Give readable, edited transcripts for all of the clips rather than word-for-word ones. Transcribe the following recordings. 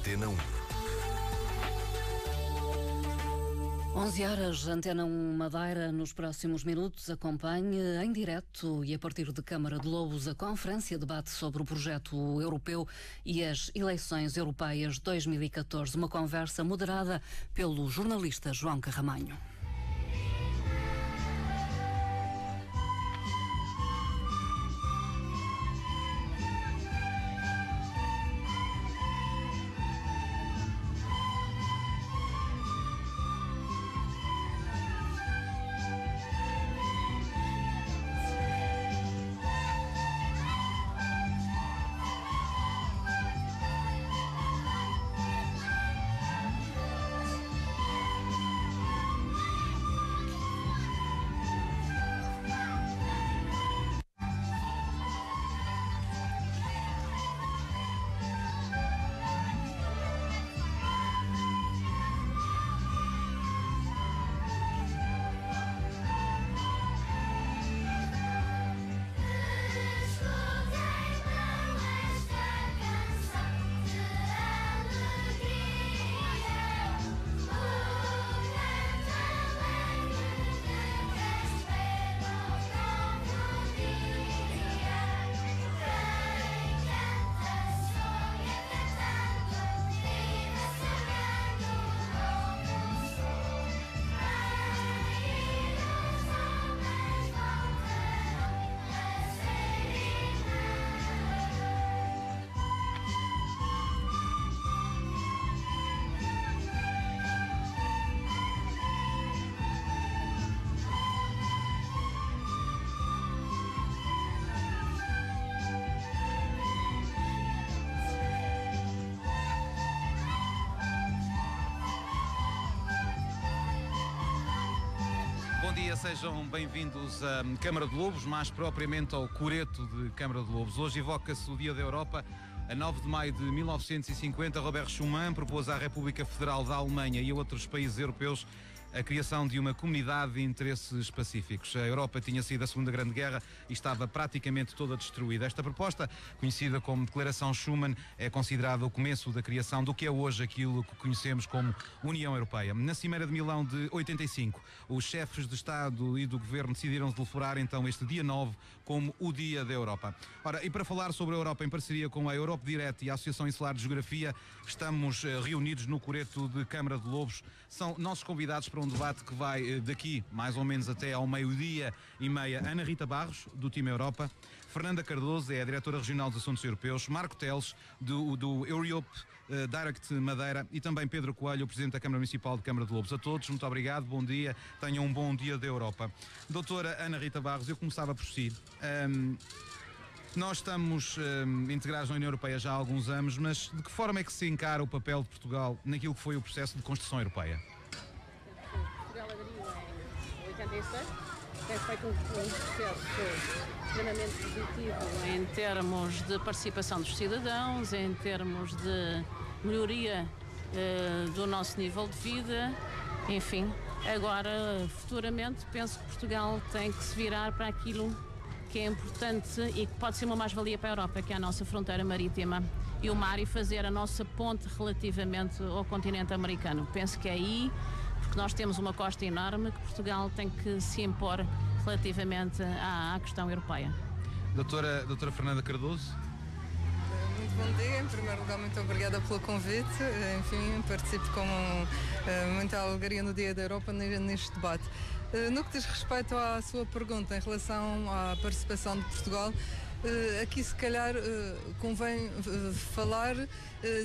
Antena 1. 11 horas, Antena 1 Madeira. Nos próximos minutos acompanhe em direto e a partir de Câmara de Lobos a conferência debate sobre o projeto europeu e as eleições europeias 2014. Uma conversa moderada pelo jornalista João Carramanho. Sejam bem-vindos à Câmara de Lobos, mais propriamente ao Coreto de Câmara de Lobos. Hoje evoca-se o Dia da Europa. A 9 de maio de 1950, Robert Schuman propôs à República Federal da Alemanha e a outros países europeus a criação de uma comunidade de interesses pacíficos. A Europa tinha sido a Segunda Grande Guerra e estava praticamente toda destruída. Esta proposta, conhecida como Declaração Schuman, é considerada o começo da criação do que é hoje aquilo que conhecemos como União Europeia. Na Cimeira de Milão de 85, os chefes de Estado e do Governo decidiram declarar então este dia 9 como o Dia da Europa. Ora, e para falar sobre a Europa em parceria com a Europe Direct e a Associação Insular de Geografia, estamos reunidos no Coreto de Câmara de Lobos. São nossos convidados para um debate que vai daqui mais ou menos até ao meio-dia e meia. Ana Rita Barros, do Time Europa, Fernanda Cardoso, é a Diretora Regional dos Assuntos Europeus, Marco Teles, do Europe Direct Madeira, e também Pedro Coelho, o Presidente da Câmara Municipal de Câmara de Lobos. A todos, muito obrigado, bom dia, tenham um bom Dia da Europa. Doutora Ana Rita Barros, eu começava por si. Nós estamos integrados na União Europeia já há alguns anos, mas de que forma é que se encara o papel de Portugal naquilo que foi o processo de construção europeia? Portugal aderiu em 86, tem feito um processo extremamente positivo em termos de participação dos cidadãos, em termos de melhoria do nosso nível de vida, enfim. Agora, futuramente, penso que Portugal tem que se virar para aquilo que é importante e que pode ser uma mais-valia para a Europa, que é a nossa fronteira marítima e o mar, e fazer a nossa ponte relativamente ao continente americano. Penso que é aí, porque nós temos uma costa enorme, que Portugal tem que se impor relativamente à questão europeia. Doutora Fernanda Cardoso. Muito bom dia. Em primeiro lugar, muito obrigada pelo convite. Enfim, participo com muita alegria no Dia da Europa neste debate. No que diz respeito à sua pergunta em relação à participação de Portugal, aqui se calhar convém falar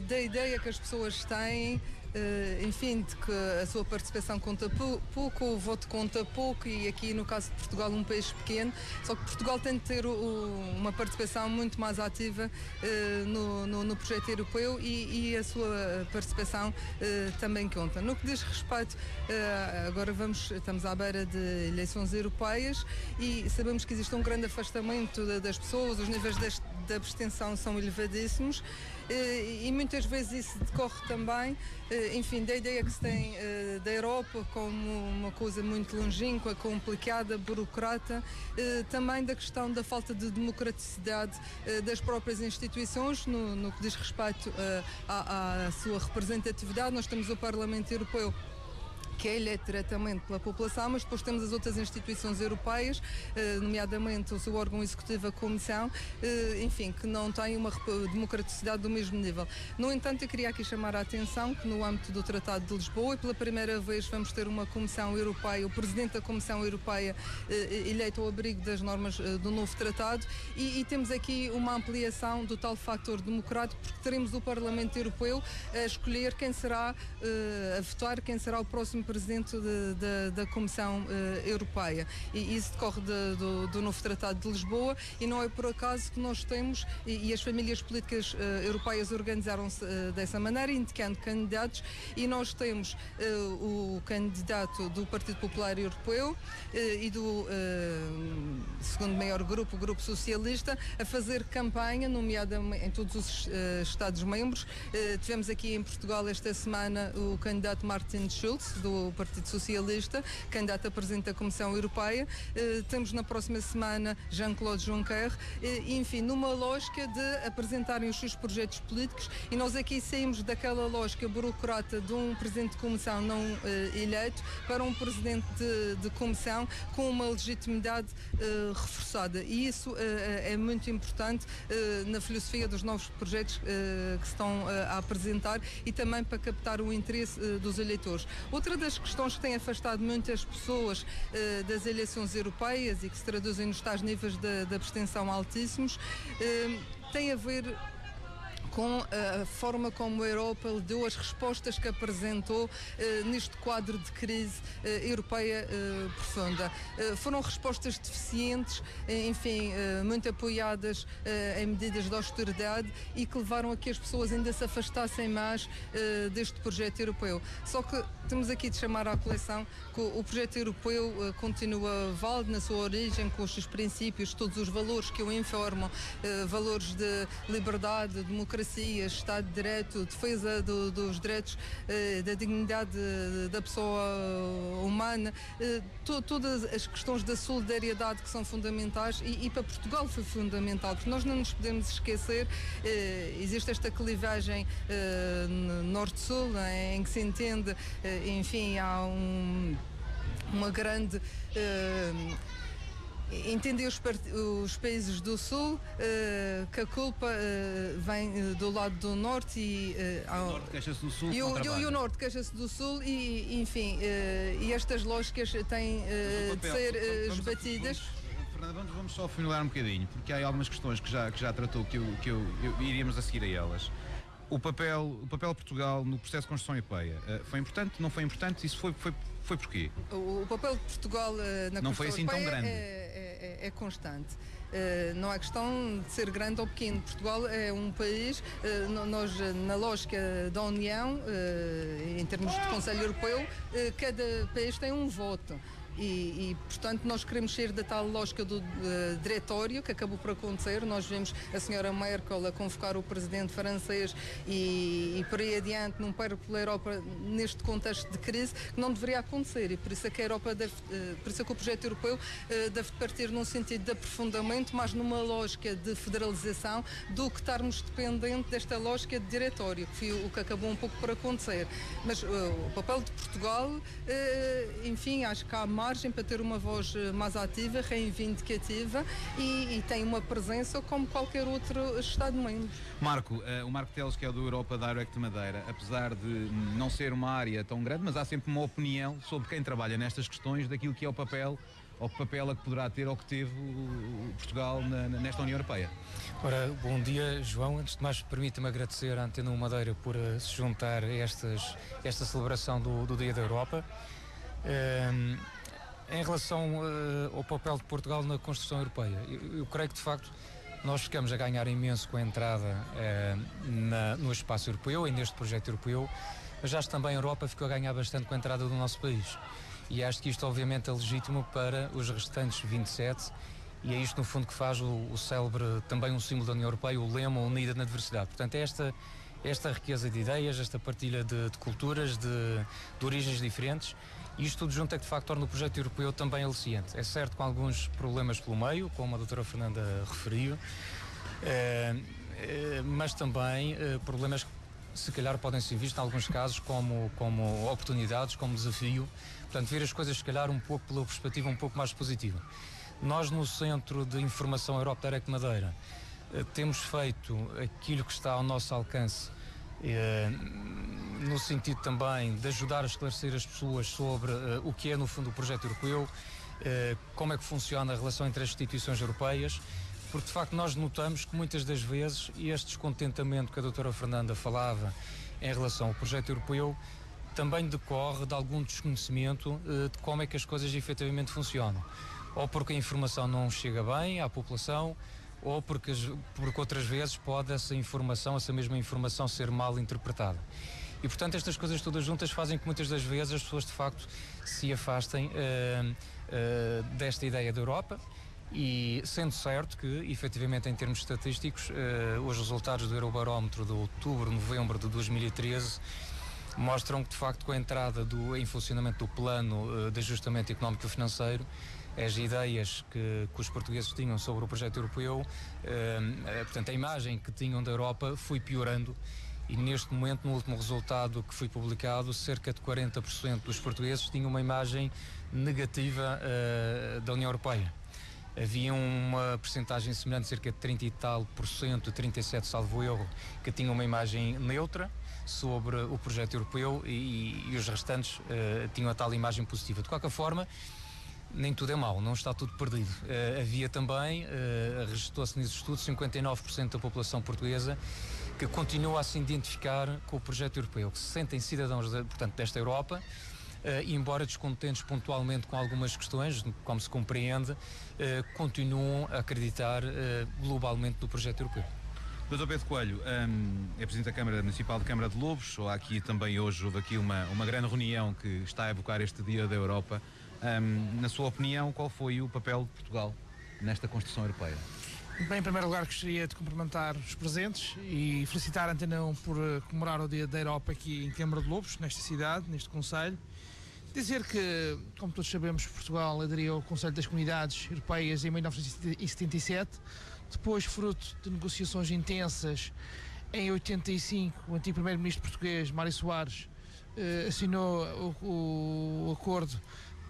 da ideia que as pessoas têm, enfim, de que a sua participação conta pouco, o voto conta pouco, e aqui no caso de Portugal, um país pequeno, só que Portugal tem de ter uma participação muito mais ativa no projeto europeu, e a sua participação também conta. No que diz respeito, agora estamos à beira de eleições europeias e sabemos que existe um grande afastamento das pessoas, os níveis de abstenção são elevadíssimos e muitas vezes isso decorre também, enfim, da ideia que se tem da Europa como uma coisa muito longínqua, complicada, burocrata, também da questão da falta de democraticidade das próprias instituições no que diz respeito à sua representatividade. Nós temos o Parlamento Europeu, que é eleito diretamente pela população, mas depois temos as outras instituições europeias, nomeadamente o seu órgão executivo, a Comissão, enfim, que não têm uma democraticidade do mesmo nível. No entanto, eu queria aqui chamar a atenção que no âmbito do Tratado de Lisboa, e pela primeira vez vamos ter uma Comissão Europeia, o Presidente da Comissão Europeia eleito ao abrigo das normas do novo Tratado, e temos aqui uma ampliação do tal fator democrático, porque teremos o Parlamento Europeu a escolher quem será, a votar quem será o próximo Presidente da Comissão Europeia. E isso decorre do novo Tratado de Lisboa, e não é por acaso que nós temos, e as famílias políticas europeias organizaram-se dessa maneira, indicando candidatos, e nós temos o candidato do Partido Popular Europeu e do segundo maior grupo, o Grupo Socialista, a fazer campanha, nomeadamente em todos os Estados-membros. Tivemos aqui em Portugal esta semana o candidato Martin Schulz, do Partido Socialista, candidato a Presidente da Comissão Europeia. Temos na próxima semana Jean-Claude Juncker, enfim, numa lógica de apresentarem os seus projetos políticos, e nós aqui saímos daquela lógica burocrata de um Presidente de Comissão não eleito para um Presidente de Comissão com uma legitimidade reforçada, e isso é muito importante na filosofia dos novos projetos que se estão a apresentar, e também para captar o interesse dos eleitores. Outra das questões que tem afastado muitas pessoas das eleições europeias e que se traduzem nos tais níveis de abstenção altíssimos tem a ver com a forma como a Europa deu as respostas que apresentou neste quadro de crise europeia profunda. Foram respostas deficientes, enfim, muito apoiadas em medidas de austeridade, e que levaram a que as pessoas ainda se afastassem mais deste projeto europeu. Só que temos aqui de chamar à coleção que o projeto europeu continua válido na sua origem, com os seus princípios, todos os valores que o informam, valores de liberdade, democracia, Estado de Direito, defesa dos direitos, da dignidade da pessoa humana, todas as questões da solidariedade que são fundamentais, e para Portugal foi fundamental, porque nós não nos podemos esquecer, existe esta clivagem norte-sul, em que se entende, enfim, há uma grande... Entender os países do Sul que a culpa vem do lado do Norte, e o Norte queixa-se do Sul, e o Norte queixa-se do Sul, e enfim, e estas lógicas têm de ser esbatidas. Fernanda, vamos só afunilar um bocadinho, porque há algumas questões que já tratou que eu iríamos a seguir a elas. O papel de Portugal no processo de construção europeia foi importante? Não foi importante? Isso foi porquê? O papel de Portugal na não foi assim tão grande. É constante. Não é questão de ser grande ou pequeno. Portugal é um país, nós na lógica da União, em termos de Conselho Europeu, cada país tem um voto. E, portanto, nós queremos sair da tal lógica do diretório que acabou por acontecer. Nós vimos a senhora Merkel a convocar o presidente francês e por aí adiante, num périplo pela Europa, neste contexto de crise, que não deveria acontecer. E por isso é que a Europa por isso é que o projeto europeu deve partir num sentido de aprofundamento, mas numa lógica de federalização, do que estarmos dependentes desta lógica de diretório, que foi o que acabou um pouco por acontecer. Mas o papel de Portugal, enfim, acho que há margem para ter uma voz mais ativa, reivindicativa, e tem uma presença como qualquer outro Estado-membro. O Marco Teles, que é do Europa Direct de Madeira, apesar de não ser uma área tão grande, mas há sempre uma opinião sobre quem trabalha nestas questões daquilo que é o papel a que poderá ter ou que teve Portugal nesta União Europeia. Ora, bom dia, João. Antes de mais, permita-me agradecer à Antena 1 Madeira por se juntar a esta celebração do Dia da Europa. Em relação ao papel de Portugal na construção europeia, eu creio que de facto nós ficamos a ganhar imenso com a entrada no espaço europeu e neste projeto europeu, mas acho que também a Europa ficou a ganhar bastante com a entrada do nosso país, e acho que isto obviamente é legítimo para os restantes 27 E é isto, no fundo, que faz o célebre, também um símbolo da União Europeia, o lema Unida na Diversidade. Portanto, é esta riqueza de ideias, esta partilha de culturas, de origens diferentes, e isto tudo junto é que, de facto, torna o projeto europeu também aliciante. É certo, com alguns problemas pelo meio, como a doutora Fernanda referiu, mas também problemas que, se calhar, podem ser vistos, em alguns casos, como oportunidades, como desafio. Portanto, ver as coisas, se calhar, um pouco pela perspectiva um pouco mais positiva. Nós, no Centro de Informação Europa Direct Madeira, temos feito aquilo que está ao nosso alcance, no sentido também de ajudar a esclarecer as pessoas sobre o que é, no fundo, o projeto europeu, como é que funciona a relação entre as instituições europeias, porque, de facto, nós notamos que muitas das vezes este descontentamento que a doutora Fernanda falava em relação ao projeto europeu também decorre de algum desconhecimento de como é que as coisas efetivamente funcionam. Ou porque a informação não chega bem à população, ou porque outras vezes pode essa mesma informação ser mal interpretada. E, portanto, estas coisas todas juntas fazem que muitas das vezes as pessoas, de facto, se afastem desta ideia da Europa, e sendo certo que, efetivamente, em termos estatísticos, os resultados do Eurobarómetro de outubro-novembro de 2013 mostram que, de facto, com a entrada em funcionamento do plano de ajustamento económico e financeiro, as ideias que os portugueses tinham sobre o projeto europeu, portanto, a imagem que tinham da Europa foi piorando, e neste momento, no último resultado que foi publicado, cerca de 40% dos portugueses tinham uma imagem negativa da União Europeia. Havia uma percentagem semelhante, cerca de 30 e tal por cento, 37 salvo erro, que tinham uma imagem neutra sobre o projeto europeu, e os restantes tinham a tal imagem positiva. De qualquer forma, nem tudo é mau, não está tudo perdido. Havia também, registrou-se nesse estudo, 59% da população portuguesa que continua a se identificar com o projeto europeu, que se sentem cidadãos, portanto, desta Europa, e embora descontentes pontualmente com algumas questões, como se compreende, continuam a acreditar globalmente no projeto europeu. Dr. Pedro Coelho, é Presidente da Câmara Municipal de Câmara de Lobos. Houve aqui uma grande reunião que está a evocar este Dia da Europa. Na sua opinião, qual foi o papel de Portugal nesta construção europeia? Bem, em primeiro lugar, gostaria de cumprimentar os presentes e felicitar a Antena 1 por comemorar o Dia da Europa aqui em Câmara de Lobos, nesta cidade, neste concelho. Dizer que, como todos sabemos, Portugal aderiu ao Conselho das Comunidades Europeias em 1977, depois, fruto de negociações intensas, em 85, o antigo primeiro-ministro português, Mário Soares, assinou o acordo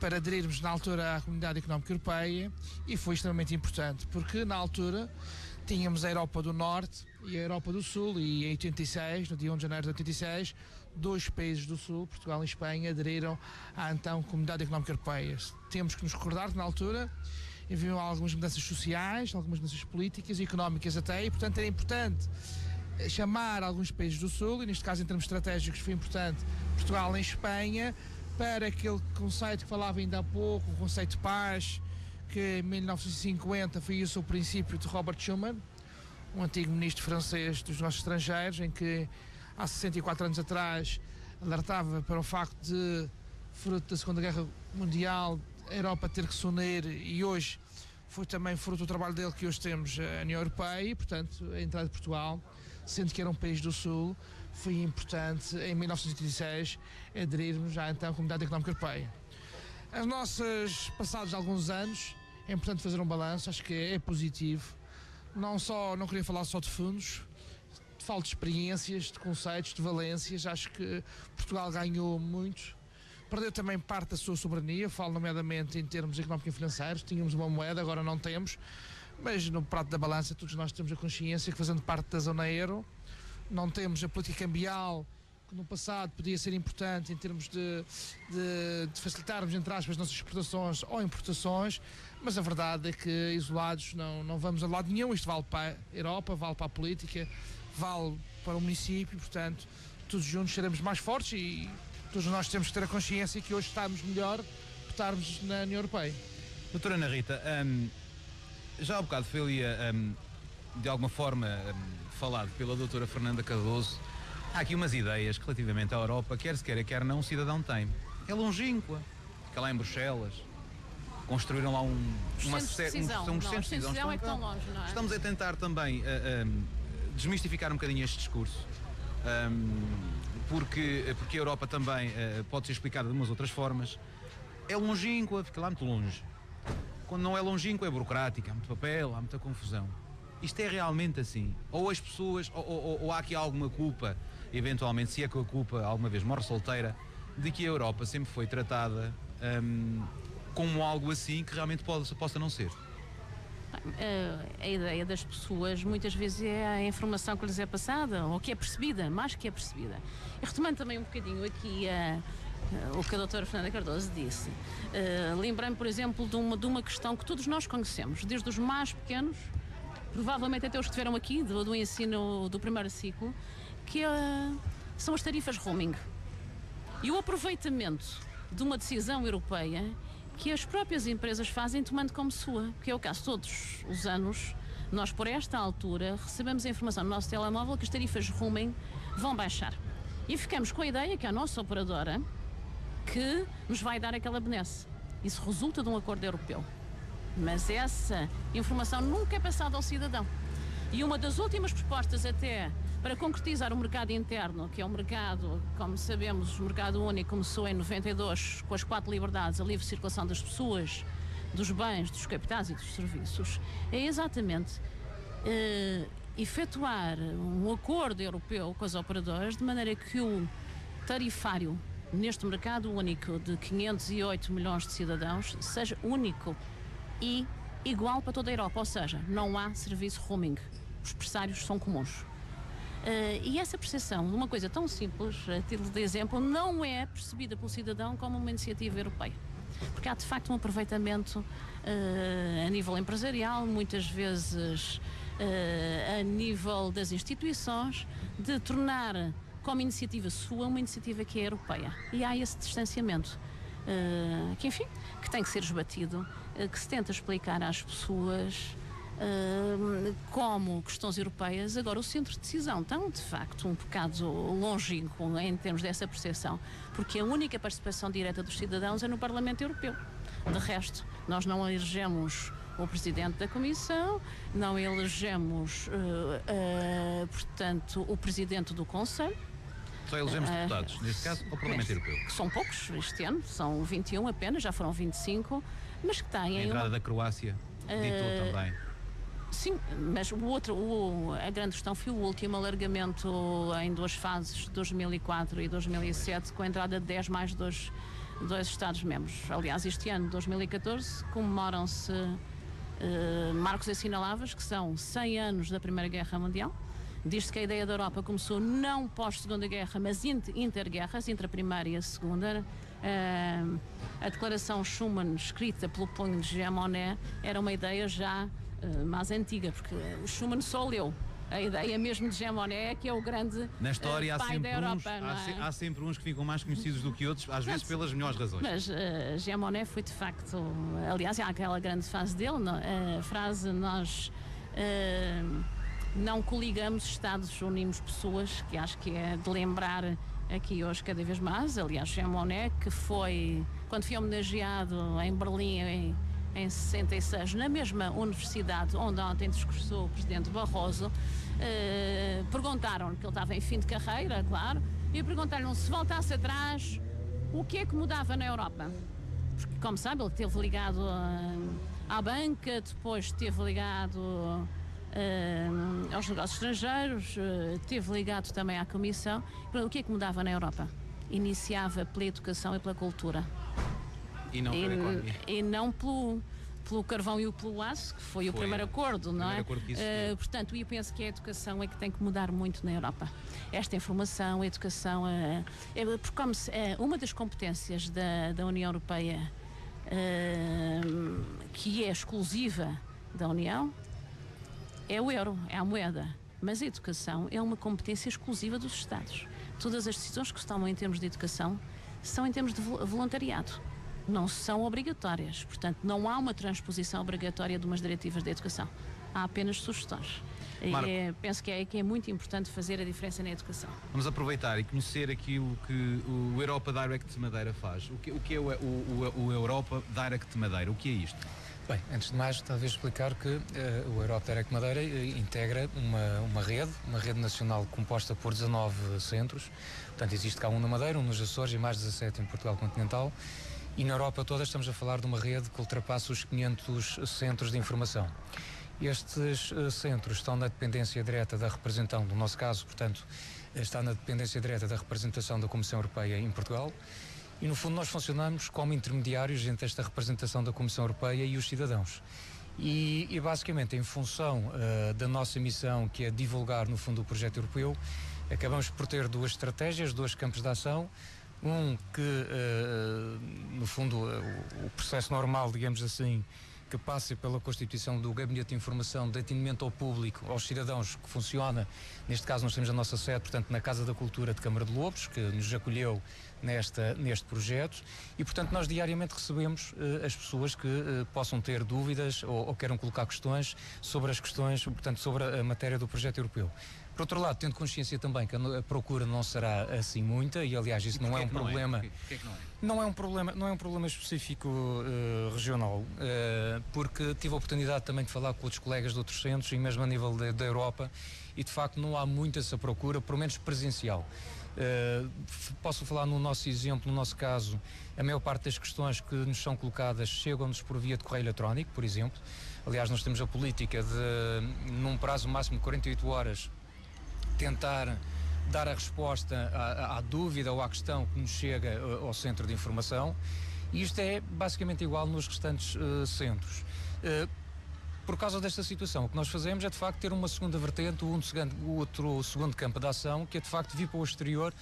para aderirmos na altura à Comunidade Económica Europeia, e foi extremamente importante, porque na altura tínhamos a Europa do Norte e a Europa do Sul, e em 86, no dia 1 de janeiro de 86, dois países do Sul, Portugal e Espanha, aderiram à então Comunidade Económica Europeia. Temos que nos recordar que na altura haviam algumas mudanças sociais, algumas mudanças políticas e económicas até, e portanto era importante chamar alguns países do Sul, e neste caso em termos estratégicos foi importante Portugal e Espanha, para aquele conceito que falava ainda há pouco, o conceito de paz, que em 1950 foi isso o princípio de Robert Schuman, um antigo ministro francês dos negócios estrangeiros, em que há 64 anos atrás alertava para o facto de, fruto da Segunda Guerra Mundial, a Europa ter que se unir, e hoje foi também fruto do trabalho dele que hoje temos a União Europeia, e portanto a entrada de Portugal, sendo que era um país do Sul, foi importante em 1986 aderirmos à então Comunidade Económica Europeia. As nossas passados alguns anos, é importante fazer um balanço, acho que é positivo. Não queria falar só de fundos, falo de experiências, de conceitos, de valências. Acho que Portugal ganhou muito, perdeu também parte da sua soberania, falo nomeadamente em termos económicos e financeiros. Tínhamos uma moeda, agora não temos, mas no prato da balança todos nós temos a consciência que, fazendo parte da zona euro, não temos a política cambial, que no passado podia ser importante em termos de facilitarmos, entre aspas, as nossas exportações ou importações, mas a verdade é que isolados não vamos a lado nenhum. Isto vale para a Europa, vale para a política, vale para o município, portanto, todos juntos seremos mais fortes, e todos nós temos que ter a consciência que hoje estamos melhor por estarmos na União Europeia. Doutora Ana Rita, já há bocado foi ali, de alguma forma, falado pela doutora Fernanda Cardoso. Há aqui umas ideias que, relativamente à Europa, quer se queira, quer não, um cidadão tem. É longínqua, fica lá em Bruxelas, construíram lá uma série. Os centros de decisão é que estão longe, não é? Estamos a tentar também desmistificar um bocadinho este discurso, porque a Europa também pode ser explicada de umas outras formas. É longínqua, fica lá muito longe. Quando não é longínqua, é burocrática, há muito papel, há muita confusão. Isto é realmente assim? Ou as pessoas, ou há aqui alguma culpa, eventualmente, se é que a culpa alguma vez morre solteira, de que a Europa sempre foi tratada como algo assim que realmente possa não ser? A ideia das pessoas muitas vezes é a informação que lhes é passada, ou que é percebida, mais que é percebida. E retomando também um bocadinho aqui o que a doutora Fernanda Cardoso disse, lembrei-me, por exemplo, de uma questão que todos nós conhecemos, desde os mais pequenos, provavelmente até os que estiveram aqui, do ensino do primeiro ciclo, que são as tarifas roaming. E o aproveitamento de uma decisão europeia que as próprias empresas fazem tomando como sua, que é o caso todos os anos. Nós, por esta altura, recebemos a informação no nosso telemóvel que as tarifas roaming vão baixar. E ficamos com a ideia que a nossa operadora que nos vai dar aquela benesse. Isso resulta de um acordo europeu. Mas essa informação nunca é passada ao cidadão. E uma das últimas propostas até para concretizar o mercado interno, que é um mercado, como sabemos, o mercado único começou em 92 com as 4 liberdades, a livre circulação das pessoas, dos bens, dos capitais e dos serviços, é exatamente efetuar um acordo europeu com as operadoras de maneira que o tarifário neste mercado único de 508 milhões de cidadãos seja único e igual para toda a Europa, ou seja, não há serviço roaming, os pressários são comuns. E essa percepção de uma coisa tão simples, a título de exemplo, não é percebida pelo cidadão como uma iniciativa europeia. Porque há de facto um aproveitamento a nível empresarial, muitas vezes a nível das instituições, de tornar como iniciativa sua uma iniciativa que é europeia. E há esse distanciamento que, enfim, que tem que ser esbatido, que se tenta explicar às pessoas como questões europeias. Agora, o centro de decisão está de facto um bocado longínquo em termos dessa percepção, porque a única participação direta dos cidadãos é no Parlamento Europeu. De resto, nós não elegemos o Presidente da Comissão, não elegemos, portanto, o Presidente do Conselho. Só elegemos deputados, neste caso, ao Parlamento Europeu. Que são poucos este ano, são 21 apenas, já foram 25, mas que têm... A entrada da Croácia ditou também. Sim, mas a grande questão foi o último alargamento em 2 fases, 2004 e 2007, com a entrada de 10 mais 2 Estados-membros. Aliás, este ano, 2014, comemoram-se marcos assinaláveis, que são 100 anos da Primeira Guerra Mundial. Diz-se que a ideia da Europa começou não pós-Segunda Guerra, mas interguerras, entre a Primeira e a Segunda. A declaração Schuman, escrita pelo punho de Jean Monnet, era uma ideia já mais antiga, porque o Schuman só leu a ideia mesmo de Jean Monnet, que é o grande na história pai da Europa. Há sempre uns que ficam mais conhecidos do que outros, às vezes pelas melhores razões. Mas Jean Monnet foi de facto, aliás, há aquela grande frase dele, a frase nós não coligamos Estados, unimos pessoas, que acho que é de lembrar aqui hoje cada vez mais. Aliás, Jean Monnet, que foi, quando foi homenageado em Berlim em 66, na mesma universidade onde ontem discursou o Presidente Barroso, perguntaram-lhe, que ele estava em fim de carreira, claro, e perguntaram-lhe se voltasse atrás, o que é que mudava na Europa? Porque, como sabe, ele esteve ligado à banca, depois esteve ligado aos negócios estrangeiros, esteve ligado também à Comissão. O que é que mudava na Europa? Iniciava pela educação e pela cultura. E não pela economia. E não pelo carvão e pelo aço, que foi o primeiro acordo, não é? Acordo que existiu. Portanto, eu penso que a educação é que tem que mudar muito na Europa. Esta informação, a educação, porque como uma das competências da União Europeia, que é exclusiva da União, é o euro, é a moeda. Mas a educação é uma competência exclusiva dos Estados. Todas as decisões que se tomam em termos de educação são em termos de voluntariado. Não são obrigatórias. Portanto, não há uma transposição obrigatória de umas diretivas de educação. Há apenas sugestões. E penso que é muito importante fazer a diferença na educação. Vamos aproveitar e conhecer aquilo que o Europa Direct Madeira faz. O que é o Europa Direct Madeira? O que é isto? Bem, antes de mais, talvez explicar que o Europa Direct Madeira integra uma rede nacional composta por 19 centros. Portanto, existe cá um na Madeira, um nos Açores e mais 17 em Portugal continental. E na Europa toda estamos a falar de uma rede que ultrapassa os 500 centros de informação. Estes centros estão na dependência direta da representação, no nosso caso, portanto, está na dependência direta da representação da Comissão Europeia em Portugal. E, no fundo, nós funcionamos como intermediários entre esta representação da Comissão Europeia e os cidadãos. E basicamente, em função da nossa missão, que é divulgar, no fundo, o projeto europeu, acabamos por ter duas estratégias, dois campos de ação. Um que, no fundo, o processo normal, digamos assim, que passa pela constituição do Gabinete de Informação de Atendimento ao Público, aos cidadãos, que funciona, neste caso nós temos a nossa sede, portanto, na Casa da Cultura de Câmara de Lobos, que nos acolheu neste projeto, e portanto nós diariamente recebemos as pessoas que possam ter dúvidas ou queiram colocar questões sobre as questões, portanto, sobre a matéria do projeto europeu. Por outro lado, tendo consciência também que a procura não será assim muita, e aliás isso não é um problema. Porquê que não é? Não é um problema específico regional, porque tive a oportunidade também de falar com outros colegas de outros centros e mesmo a nível da Europa, e de facto não há muito essa procura, pelo menos presencial. Posso falar no nosso exemplo, no nosso caso, a maior parte das questões que nos são colocadas chegam-nos por via de correio eletrónico, por exemplo. Aliás, nós temos a política de, num prazo máximo de 48 horas, tentar dar a resposta à dúvida ou à questão que nos chega ao centro de informação, e isto é basicamente igual nos restantes centros. Por causa desta situação, o que nós fazemos é de facto ter uma segunda vertente, o outro segundo campo de ação, que é de facto vir para o exterior.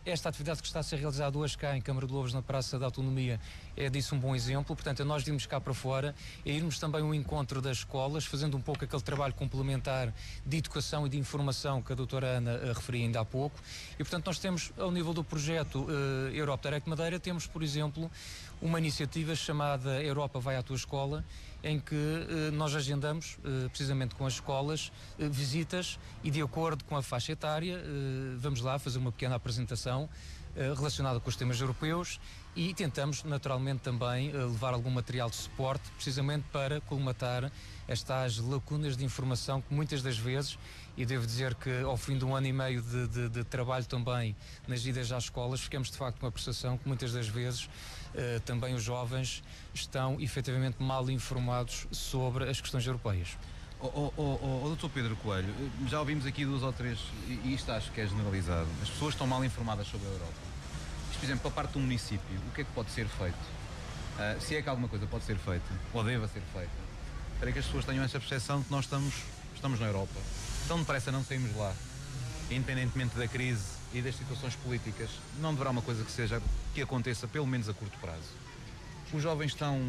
Esta atividade que está a ser realizada hoje cá em Câmara de Lobos, na Praça da Autonomia, é disso um bom exemplo. Portanto, nós irmos cá para fora, é irmos também ao encontro das escolas, fazendo um pouco aquele trabalho complementar de educação e de informação que a doutora Ana referia ainda há pouco. E portanto nós temos, ao nível do projeto Europa Direct Madeira, temos, por exemplo, uma iniciativa chamada Europa Vai à Tua Escola, em que nós agendamos, precisamente com as escolas, visitas, e de acordo com a faixa etária, vamos lá fazer uma pequena apresentação relacionada com os temas europeus, e tentamos naturalmente também levar algum material de suporte, precisamente para colmatar estas lacunas de informação que muitas das vezes, e devo dizer que ao fim de um ano e meio de trabalho também nas idas às escolas, ficamos de facto com a percepção que muitas das vezes também os jovens estão efetivamente mal informados sobre as questões europeias. Dr. Pedro Coelho, já ouvimos aqui duas ou três, e isto acho que é generalizado, as pessoas estão mal informadas sobre a Europa. Isto, por exemplo, para a parte do município, o que é que pode ser feito? Se é que alguma coisa pode ser feita, ou deva ser feita, para que as pessoas tenham essa percepção de que nós estamos na Europa. Tão depressa não saímos lá, independentemente da crise e das situações políticas, não deverá uma coisa que aconteça pelo menos a curto prazo. Os jovens estão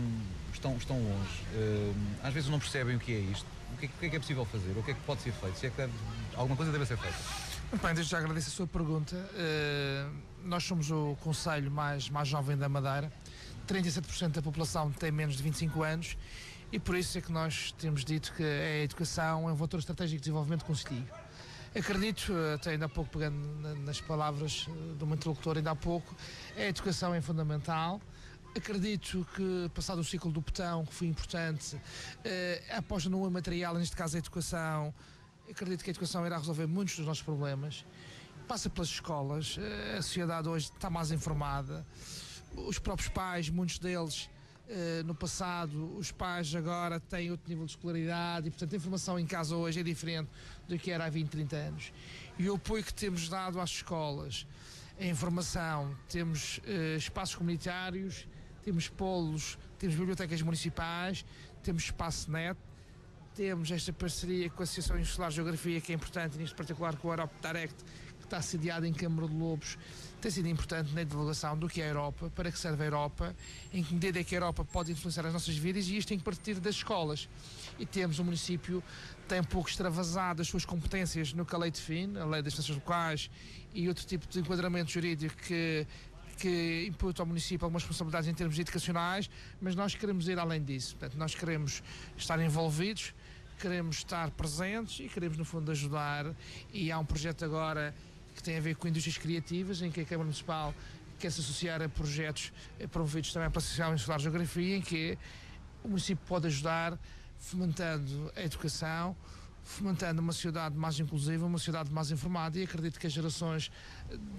longe, às vezes não percebem o que é isto, o que é possível fazer, o que é que pode ser feito, se é que alguma coisa deve ser feita. Bem, desde já agradeço a sua pergunta. Nós somos o concelho mais jovem da Madeira, 37% da população tem menos de 25 anos, e por isso é que nós temos dito que a educação é um fator estratégico de desenvolvimento conselho. Acredito, até ainda há pouco pegando nas palavras de uma interlocutora, ainda há pouco, a educação é fundamental. Acredito que, passado o ciclo do petão, que foi importante, a aposta no material, neste caso a educação, acredito que a educação irá resolver muitos dos nossos problemas. Passa pelas escolas, a sociedade hoje está mais informada, os próprios pais, muitos deles, no passado, os pais agora têm outro nível de escolaridade e, portanto, a informação em casa hoje é diferente do que era há 20, 30 anos. E o apoio que temos dado às escolas, a informação, temos espaços comunitários, temos polos, temos bibliotecas municipais, temos espaço net, temos esta parceria com a Associação Insular de Geografia, que é importante, neste particular com o Europa Direct, que está sediada em Câmara de Lobos, tem sido importante na divulgação do que é a Europa, para que serve a Europa, em que medida é que a Europa pode influenciar as nossas vidas, e isto tem que partir das escolas. E temos um município que tem um pouco extravasado as suas competências no que a lei define, a lei das finanças locais e outro tipo de enquadramento jurídico que imputa ao município algumas responsabilidades em termos educacionais, mas nós queremos ir além disso. Portanto, nós queremos estar envolvidos, queremos estar presentes e queremos, no fundo, ajudar. E há um projeto agora que tem a ver com indústrias criativas, em que a Câmara Municipal quer se associar a projetos promovidos também pela Associação Insular de Geografia, em que o município pode ajudar fomentando a educação, fomentando uma sociedade mais inclusiva, uma sociedade mais informada, e acredito que as gerações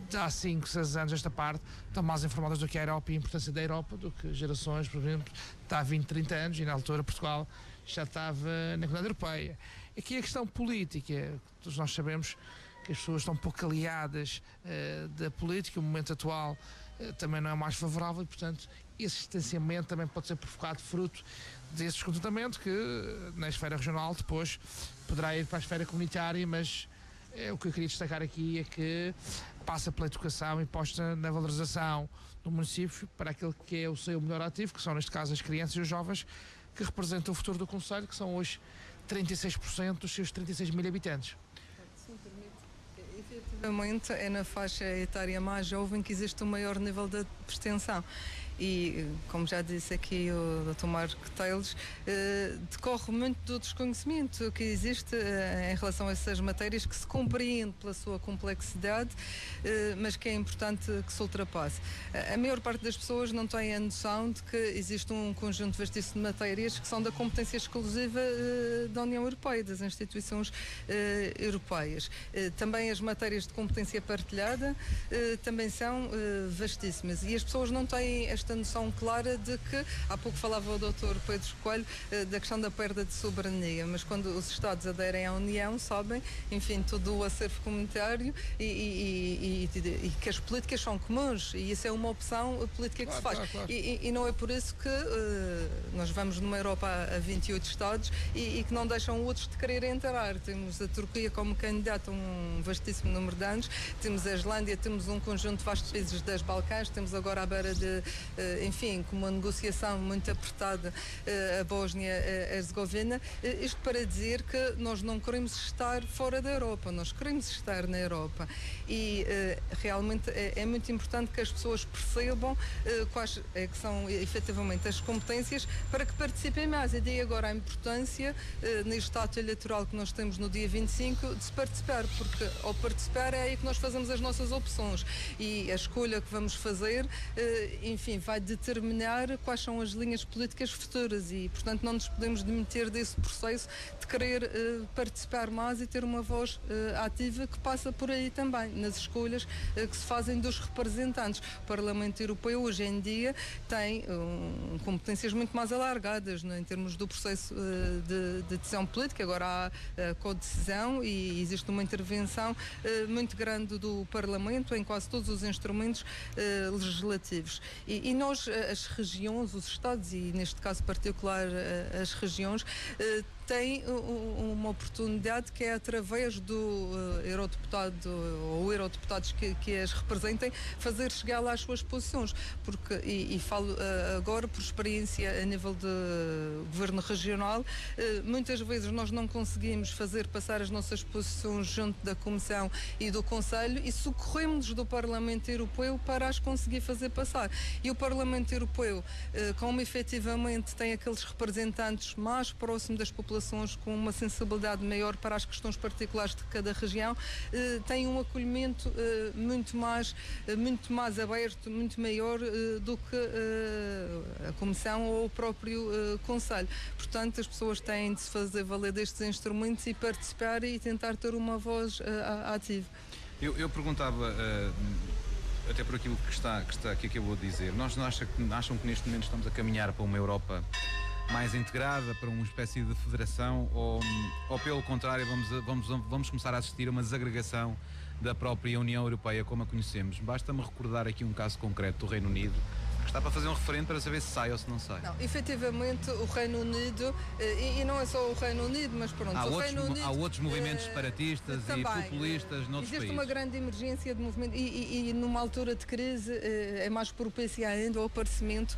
de há 5, 6 anos esta parte estão mais informadas do que a Europa e a importância da Europa do que gerações, por exemplo, de há 20, 30 anos, e na altura Portugal já estava na Comunidade Europeia. Aqui a questão política, todos nós sabemos que as pessoas estão um pouco aliadas da política, o momento atual também não é mais favorável e, portanto, esse distanciamento também pode ser provocado fruto desse descontentamento que na esfera regional depois poderá ir para a esfera comunitária, mas o que eu queria destacar aqui é que passa pela educação e posta na valorização do município para aquele que é o seu melhor ativo, que são neste caso as crianças e os jovens, que representam o futuro do concelho, que são hoje 36% dos seus 36 mil habitantes. Efetivamente é na faixa etária mais jovem que existe o maior nível de abstenção. E, como já disse aqui o Dr. Marco Teles, decorre muito do desconhecimento que existe em relação a essas matérias, que se compreende pela sua complexidade, mas que é importante que se ultrapasse. A maior parte das pessoas não tem a noção de que existe um conjunto vastíssimo de matérias que são da competência exclusiva da União Europeia, das instituições europeias. Também as matérias de competência partilhada também são vastíssimas, e as pessoas não têm esta noção clara de que, há pouco falava o Dr. Pedro Coelho da questão da perda de soberania, mas quando os Estados aderem à União, sabem, enfim, todo o acervo comunitário e que as políticas são comuns, e isso é uma opção política que se faz. Claro. E não é por isso que nós vamos numa Europa a 28 Estados e que não deixam outros de querer entrar. Temos a Turquia como candidata a um vastíssimo número de anos, temos a Islândia, temos um conjunto de vastos países das Balcãs, temos agora à beira de enfim, com uma negociação muito apertada a Bósnia-Herzegovina, isto para dizer que nós não queremos estar fora da Europa, nós queremos estar na Europa, e realmente é muito importante que as pessoas percebam quais é que são efetivamente as competências para que participem mais. E daí agora a importância neste ato eleitoral que nós temos no dia 25 de se participar, porque ao participar é aí que nós fazemos as nossas opções, e a escolha que vamos fazer, enfim, vai determinar quais são as linhas políticas futuras, e portanto não nos podemos demeter desse processo de querer participar mais e ter uma voz ativa, que passa por aí também, nas escolhas que se fazem dos representantes. O Parlamento Europeu hoje em dia tem competências muito mais alargadas, né, em termos do processo de decisão política. Agora há a codecisão e existe uma intervenção muito grande do Parlamento em quase todos os instrumentos legislativos. E nós, as regiões, os Estados, e neste caso particular as regiões, têm uma oportunidade que é através do eurodeputado ou eurodeputados que as representem, fazer chegar lá as suas posições, porque, e falo agora por experiência a nível de governo regional, muitas vezes nós não conseguimos fazer passar as nossas posições junto da Comissão e do Conselho, e socorremos do Parlamento Europeu para as conseguir fazer passar. E o Parlamento Europeu, como efetivamente tem aqueles representantes mais próximos das populações, com uma sensibilidade maior para as questões particulares de cada região, tem um acolhimento muito mais aberto, muito maior do que a Comissão ou o próprio Conselho. Portanto, as pessoas têm de se fazer valer destes instrumentos e participar e tentar ter uma voz ativa. Eu perguntava, até por aquilo que acabou de dizer, nós acham que neste momento estamos a caminhar para uma Europa mais integrada, para uma espécie de federação, ou pelo contrário vamos começar a assistir a uma desagregação da própria União Europeia como a conhecemos? Basta-me recordar aqui um caso concreto do Reino Unido, que está para fazer um referendo para saber se sai ou se não sai. Não, efetivamente o Reino Unido, e não é só o Reino Unido, mas pronto, há outros movimentos separatistas e populistas noutros países. Existe uma grande emergência de movimento e numa altura de crise é mais propícia ainda ao aparecimento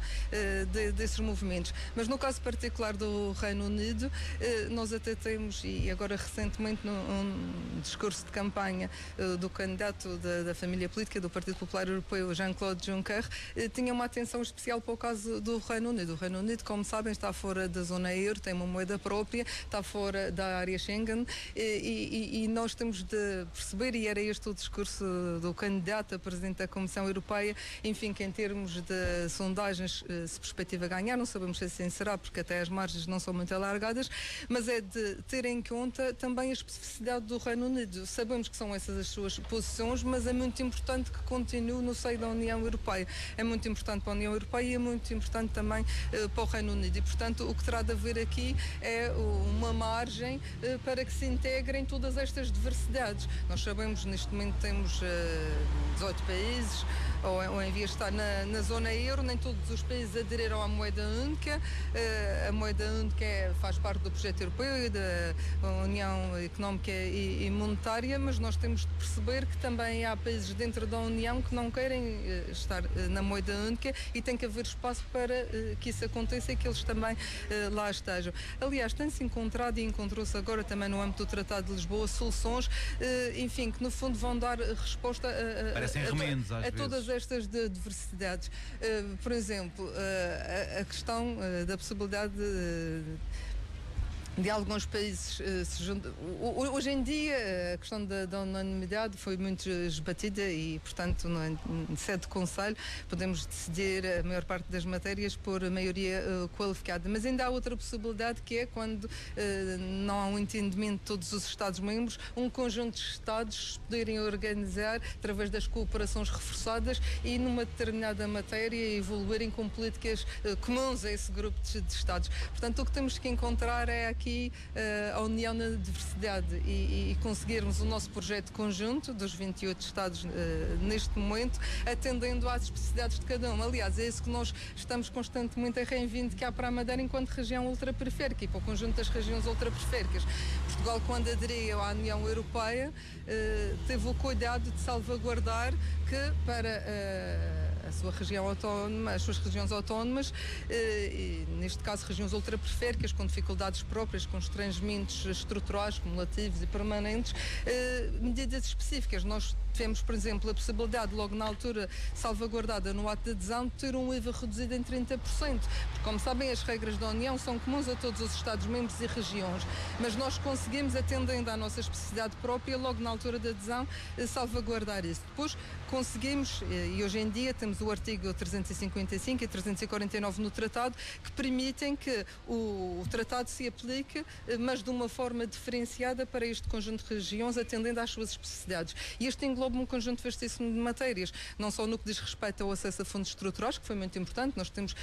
desses movimentos. Mas no caso particular do Reino Unido, nós até temos, e agora recentemente num discurso de campanha do candidato da família política do Partido Popular Europeu, Jean-Claude Juncker, tinha uma atenção atenção especial para o caso do Reino Unido. O Reino Unido, como sabem, está fora da zona euro, tem uma moeda própria, está fora da área Schengen e nós temos de perceber, e era este o discurso do candidato a presidente da Comissão Europeia, enfim, que em termos de sondagens se perspectiva ganhar, não sabemos se assim será, porque até as margens não são muito alargadas, mas é de ter em conta também a especificidade do Reino Unido. Sabemos que são essas as suas posições, mas é muito importante que continue no seio da União Europeia. É muito importante para a União Europeia e é muito importante também para o Reino Unido. E, portanto, o que terá de haver aqui é uma margem para que se integrem todas estas diversidades. Nós sabemos, neste momento temos 18 países, ou em vez de estar na zona euro, nem todos os países aderiram à moeda única. A moeda única faz parte do projeto europeu e da União Económica e Monetária, mas nós temos de perceber que também há países dentro da União que não querem estar na moeda única e tem que haver espaço para que isso aconteça e que eles também lá estejam. Aliás, tem-se encontrado e encontrou-se agora também no âmbito do Tratado de Lisboa soluções, enfim, que no fundo vão dar resposta a todas estas diversidades. Por exemplo, a questão da possibilidade de alguns países se juntam. Hoje em dia a questão da unanimidade foi muito esbatida e, portanto, em sede de Conselho podemos decidir a maior parte das matérias por maioria qualificada. Mas ainda há outra possibilidade, que é quando não há um entendimento de todos os Estados-membros, um conjunto de Estados poderem organizar através das cooperações reforçadas e numa determinada matéria evoluírem com políticas comuns a esse grupo de Estados. Portanto, o que temos que encontrar é aqui a união na diversidade e conseguirmos o nosso projeto conjunto dos 28 Estados neste momento, atendendo às especificidades de cada um. Aliás, é isso que nós estamos constantemente a reivindicar para a Madeira enquanto região ultraperiférica e para o conjunto das regiões ultraperiféricas. Portugal, quando aderiu à União Europeia, teve o cuidado de salvaguardar que para a sua região autónoma, as suas regiões autónomas, e neste caso regiões ultraperiféricas com dificuldades próprias, com estrangimentos estruturais, cumulativos e permanentes, medidas específicas. Nós tivemos, por exemplo, a possibilidade, logo na altura salvaguardada no ato de adesão, de ter um IVA reduzido em 30%, porque, como sabem, as regras da União são comuns a todos os Estados-membros e regiões, mas nós conseguimos, atendendo à nossa especificidade própria, logo na altura da adesão, salvaguardar isso. Depois conseguimos, e hoje em dia temos o artigo 355 e 349 no Tratado, que permitem que o Tratado se aplique, mas de uma forma diferenciada para este conjunto de regiões, atendendo às suas especificidades. E este engloba um conjunto vastíssimo de matérias, não só no que diz respeito ao acesso a fundos estruturais, que foi muito importante. Nós temos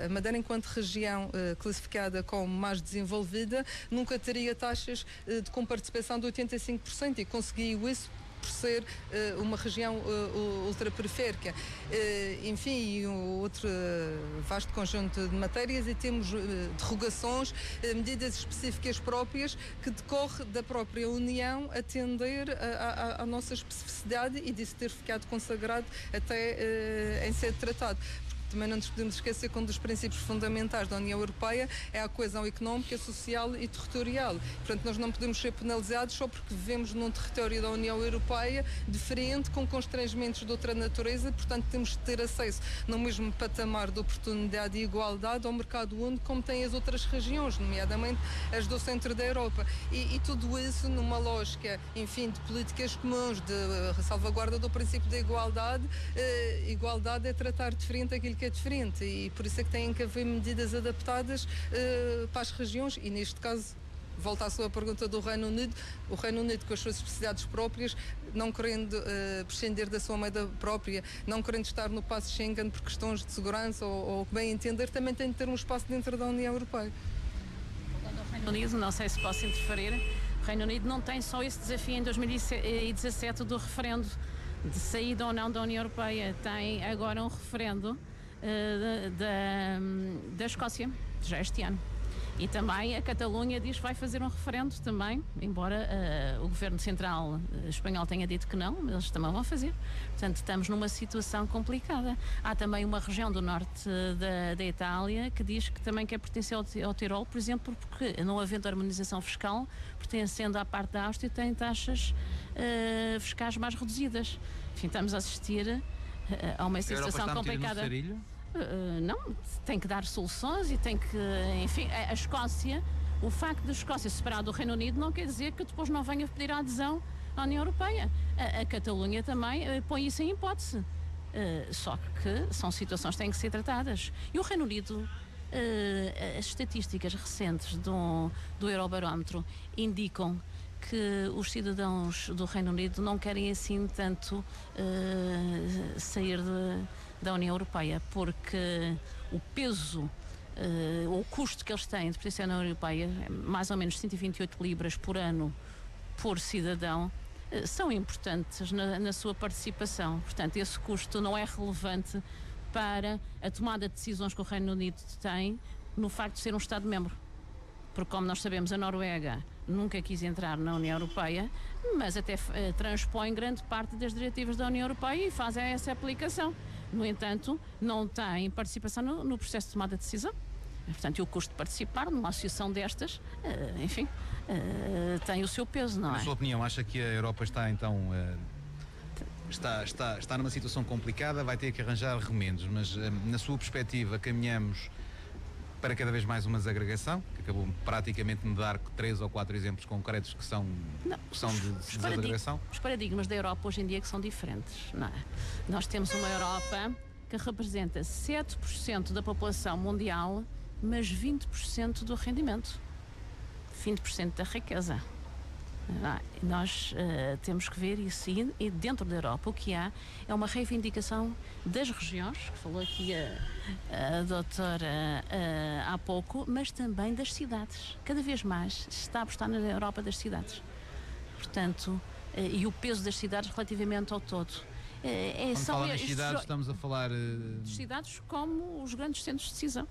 a Madeira, enquanto região classificada como mais desenvolvida, nunca teria taxas de comparticipação de 85% e conseguiu isso por ser uma região ultraperiférica. Enfim, e um outro vasto conjunto de matérias, e temos derrogações, medidas específicas próprias que decorre da própria União atender à nossa especificidade e disso ter ficado consagrado até em sede de tratado. Também não nos podemos esquecer que um dos princípios fundamentais da União Europeia é a coesão económica, social e territorial. Portanto, nós não podemos ser penalizados só porque vivemos num território da União Europeia diferente, com constrangimentos de outra natureza. Portanto, temos de ter acesso no mesmo patamar de oportunidade e igualdade ao mercado único como têm as outras regiões, nomeadamente as do centro da Europa. E tudo isso numa lógica, enfim, de políticas comuns, de salvaguarda do princípio da igualdade. Igualdade é tratar diferente aquilo que é diferente e por isso é que têm que haver medidas adaptadas para as regiões e, neste caso, volta à sua pergunta do Reino Unido, o Reino Unido com as suas especificidades próprias, não querendo prescindir da sua moeda própria, não querendo estar no passo Schengen por questões de segurança ou bem entender, também tem de ter um espaço dentro da União Europeia. O Reino Unido, não sei se posso interferir, o Reino Unido não tem só esse desafio em 2017 do referendo de saída ou não da União Europeia, tem agora um referendo da Escócia, já este ano. E também a Catalunha diz que vai fazer um referendo também, embora o governo central espanhol tenha dito que não, eles também vão fazer. Portanto, estamos numa situação complicada. Há também uma região do norte da Itália que diz que também quer pertencer ao Tirol, por exemplo, porque não havendo harmonização fiscal, pertencendo à parte da Áustria, tem taxas fiscais mais reduzidas. Enfim, estamos a assistir a uma situação complicada. Não, tem que dar soluções e tem que, enfim, a Escócia, o facto da Escócia separar do Reino Unido não quer dizer que depois não venha pedir a adesão à União Europeia. A Catalunha também põe isso em hipótese. Só que são situações que têm que ser tratadas. E o Reino Unido, as estatísticas recentes do Eurobarómetro indicam que os cidadãos do Reino Unido não querem assim tanto sair da União Europeia, porque o peso, o custo que eles têm de pertencer à União Europeia, mais ou menos 128 libras por ano por cidadão, são importantes na sua participação. Portanto, esse custo não é relevante para a tomada de decisões que o Reino Unido tem no facto de ser um Estado-membro. Porque, como nós sabemos, a Noruega nunca quis entrar na União Europeia, mas até transpõe grande parte das diretivas da União Europeia e faz essa aplicação. No entanto, não tem participação no processo de tomada de decisão. Portanto, e o custo de participar numa associação destas, enfim, tem o seu peso, não é? Na sua opinião, acha que a Europa está então... Está numa situação complicada, vai ter que arranjar remendos, mas na sua perspectiva caminhamos para cada vez mais uma desagregação, que acabou praticamente de me dar 3 ou 4 exemplos concretos que são de desagregação? Os paradigmas da Europa hoje em dia que são diferentes, não é? Nós temos uma Europa que representa 7% da população mundial, mas 20% do rendimento, 20% da riqueza. Nós temos que ver isso, e dentro da Europa o que há é uma reivindicação das regiões, que falou aqui a doutora há pouco, mas também das cidades. Cada vez mais se está a apostar na Europa das cidades, portanto, e o peso das cidades relativamente ao todo. Quando fala nas cidades, estamos a falar de cidades como os grandes centros de decisão.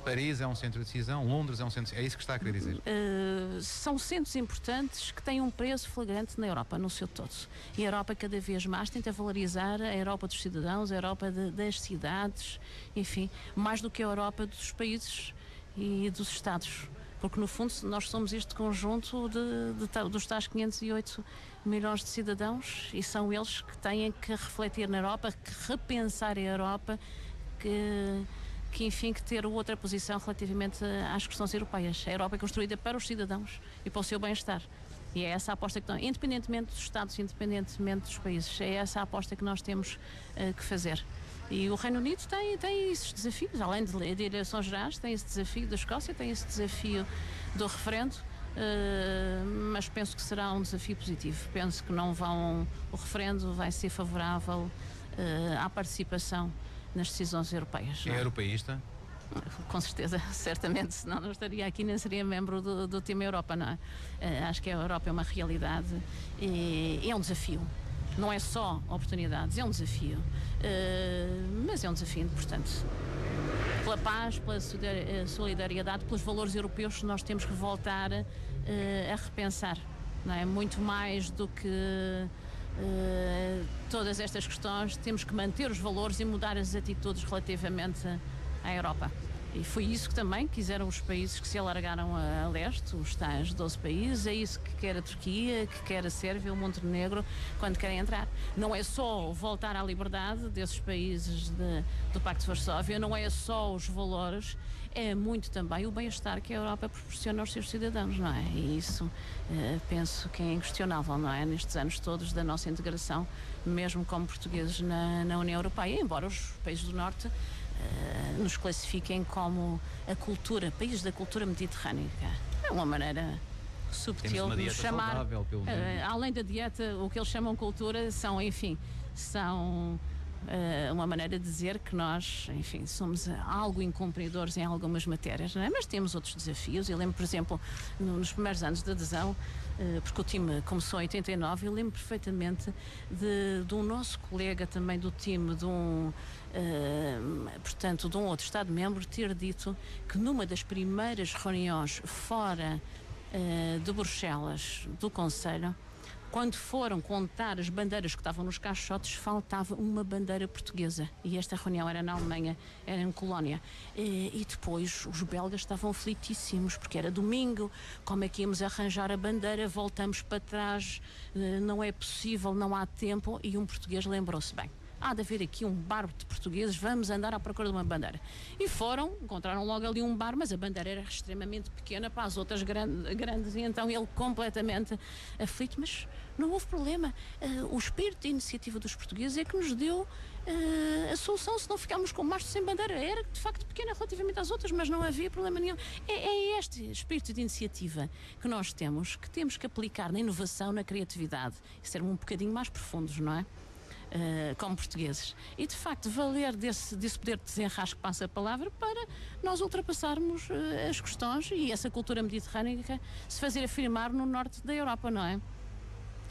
Paris é um centro de decisão, Londres é um centro de decisão, é isso que está a querer dizer? São centros importantes que têm um peso flagrante na Europa, no seu todo. E a Europa cada vez mais tenta valorizar a Europa dos cidadãos, a Europa das cidades, enfim, mais do que a Europa dos países e dos Estados. Porque no fundo nós somos este conjunto dos tais 508 milhões de cidadãos, e são eles que têm que refletir na Europa, que repensar a Europa, que enfim, que ter outra posição relativamente às questões europeias. A Europa é construída para os cidadãos e para o seu bem-estar. E é essa a aposta que, independentemente dos Estados, independentemente dos países, é essa a aposta que nós temos que fazer. E o Reino Unido tem esses desafios, além de eleições gerais, tem esse desafio da Escócia, tem esse desafio do referendo, mas penso que será um desafio positivo. Penso que o referendo vai ser favorável à participação nas decisões europeias. É europeísta? Com certeza, certamente, senão não estaria aqui, nem seria membro do time Europa, não é? Acho que a Europa é uma realidade e é um desafio. Não é só oportunidades, é um desafio. Mas é um desafio importante. Pela paz, pela solidariedade, pelos valores europeus que nós temos que voltar a repensar, não é? Muito mais do que todas estas questões, temos que manter os valores e mudar as atitudes relativamente à Europa. E foi isso que também quiseram os países que se alargaram a leste, os tais 12 países, é isso que quer a Turquia, que quer a Sérvia, o Montenegro, quando querem entrar. Não é só voltar à liberdade desses países do Pacto de Varsóvia, não é só os valores, é muito também o bem-estar que a Europa proporciona aos seus cidadãos, não é? E isso penso que é inquestionável, não é? Nestes anos todos da nossa integração, mesmo como portugueses na União Europeia, embora os países do Norte nos classifiquem como países da cultura mediterrânica. É uma maneira subtil de nos chamar. Saudável, pelo menos. Além da dieta, o que eles chamam cultura são uma maneira de dizer que nós, enfim, somos algo incumpridores em algumas matérias, não é? Mas temos outros desafios. Eu lembro, por exemplo, nos primeiros anos de adesão, porque o time começou em 89, eu lembro perfeitamente de um nosso colega também do time, de um outro Estado-membro, ter dito que numa das primeiras reuniões fora de Bruxelas, do Conselho, quando foram contar as bandeiras que estavam nos caixotes, faltava uma bandeira portuguesa. E esta reunião era na Alemanha, era em Colónia. E depois os belgas estavam aflitíssimos, porque era domingo, como é que íamos arranjar a bandeira? Voltamos para trás, não é possível, não há tempo. E um português lembrou-se, bem, há de haver aqui um bar de portugueses, vamos andar à procura de uma bandeira. E foram, encontraram logo ali um bar, mas a bandeira era extremamente pequena para as outras grandes, e então ele completamente aflito, mas não houve problema. O espírito de iniciativa dos portugueses é que nos deu a solução, se não ficámos com mastro sem bandeira. Era de facto pequena relativamente às outras, mas não havia problema nenhum. É este espírito de iniciativa que nós temos que aplicar na inovação, na criatividade, e ser um bocadinho mais profundos, não é? Como portugueses. E de facto valer desse poder de desenrasque, passa a palavra, para nós ultrapassarmos as questões e essa cultura mediterrânica se fazer afirmar no norte da Europa, não é?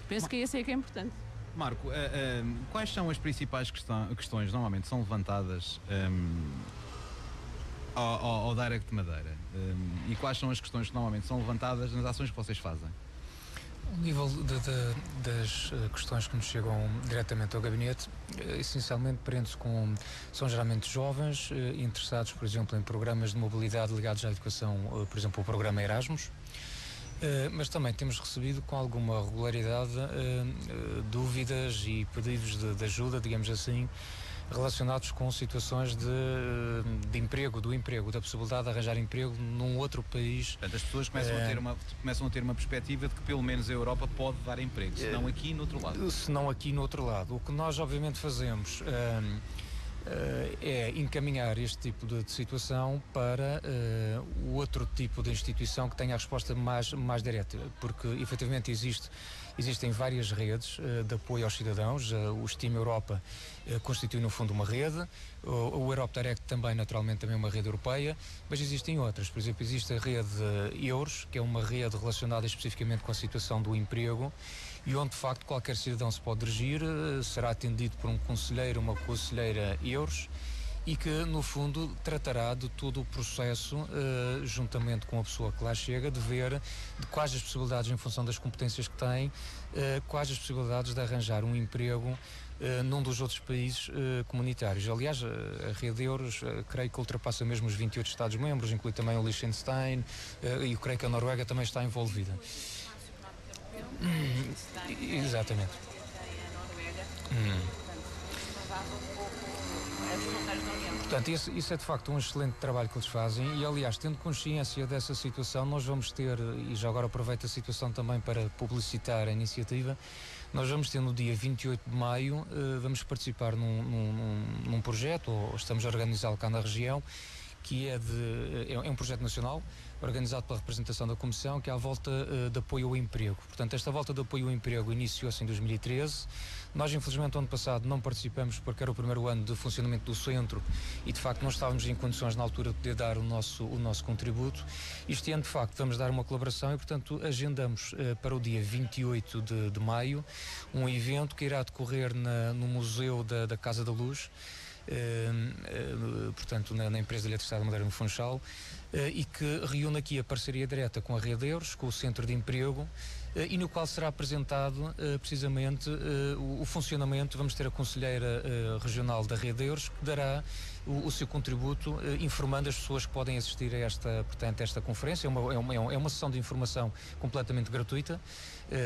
Penso que esse é que é importante. Marco, quais são as principais questões normalmente são levantadas ao Direct de Madeira? E quais são as questões que normalmente são levantadas nas ações que vocês fazem? O nível das questões que nos chegam diretamente ao gabinete, essencialmente prende-se com, são geralmente jovens interessados, por exemplo, em programas de mobilidade ligados à educação, por exemplo, o programa Erasmus. Mas também temos recebido com alguma regularidade dúvidas e pedidos de ajuda, digamos assim, relacionados com situações de emprego, da possibilidade de arranjar emprego num outro país. Portanto, as pessoas começam a ter uma perspectiva de que pelo menos a Europa pode dar emprego, se não aqui no outro lado. Se não aqui no outro lado. O que nós obviamente fazemos é encaminhar este tipo de situação para o outro tipo de instituição que tenha a resposta mais direta, porque efetivamente existem várias redes de apoio aos cidadãos. O STEAM Europa constitui no fundo uma rede, o Europe Direct também, naturalmente, também é uma rede europeia, mas existem outras. Por exemplo, existe a rede EURES, que é uma rede relacionada especificamente com a situação do emprego, e onde de facto qualquer cidadão se pode dirigir, será atendido por um conselheiro, uma conselheira EURES, e que no fundo tratará de todo o processo, juntamente com a pessoa que lá chega, de ver de quais as possibilidades em função das competências que tem, quais as possibilidades de arranjar um emprego num dos outros países comunitários. Aliás, a rede EURES creio que ultrapassa mesmo os 28 Estados-membros, inclui também o Liechtenstein, e eu creio que a Noruega também está envolvida. Exatamente. Portanto, isso é de facto um excelente trabalho que eles fazem e, aliás, tendo consciência dessa situação, nós vamos ter, e já agora aproveito a situação também para publicitar a iniciativa, nós vamos ter no dia 28 de maio, vamos participar num projeto, ou estamos a organizá-lo cá na região, que é um projeto nacional, organizado pela representação da Comissão, que é a volta de apoio ao emprego. Portanto, esta volta de apoio ao emprego iniciou-se em 2013. Nós, infelizmente, ano passado não participamos porque era o primeiro ano de funcionamento do centro e, de facto, não estávamos em condições na altura de poder dar o nosso contributo. Este ano, de facto, vamos dar uma colaboração e, portanto, agendamos para o dia 28 de maio um evento que irá decorrer no Museu da Casa da Luz, portanto na empresa de eletricidade da Madeira no Funchal, e que reúne aqui a parceria direta com a Rede EURES, com o Centro de Emprego, e no qual será apresentado precisamente o funcionamento. Vamos ter a conselheira regional da Rede EURES que dará o seu contributo, informando as pessoas que podem assistir a esta conferência. É uma sessão de informação completamente gratuita,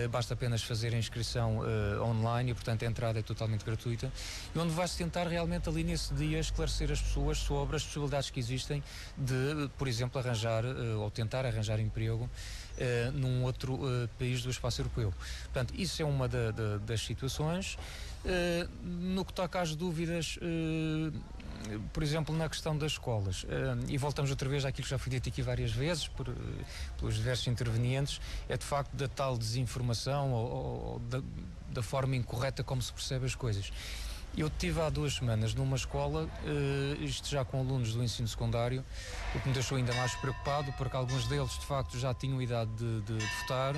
basta apenas fazer a inscrição online e, portanto, a entrada é totalmente gratuita, e onde vai-se tentar realmente ali nesse dia esclarecer as pessoas sobre as possibilidades que existem de, por exemplo, arranjar ou tentar arranjar emprego num outro país do espaço europeu. Portanto, isso é uma das situações. No que toca às dúvidas, por exemplo, na questão das escolas, e voltamos outra vez àquilo que já foi dito aqui várias vezes pelos diversos intervenientes, é de facto da tal desinformação ou da forma incorreta como se percebe as coisas. Eu estive há 2 semanas numa escola, isto já com alunos do ensino secundário, o que me deixou ainda mais preocupado, porque alguns deles de facto já tinham idade de votar,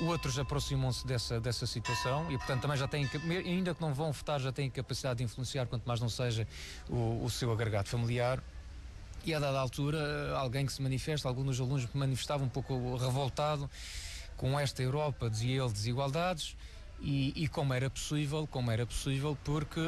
outros aproximam-se dessa situação e, portanto, também já têm, ainda que não vão votar, já têm capacidade de influenciar, quanto mais não seja o seu agregado familiar. E a dada altura, alguém que se manifesta, algum dos alunos que manifestava um pouco revoltado com esta Europa, dizia ele, desigualdades. E como era possível, porque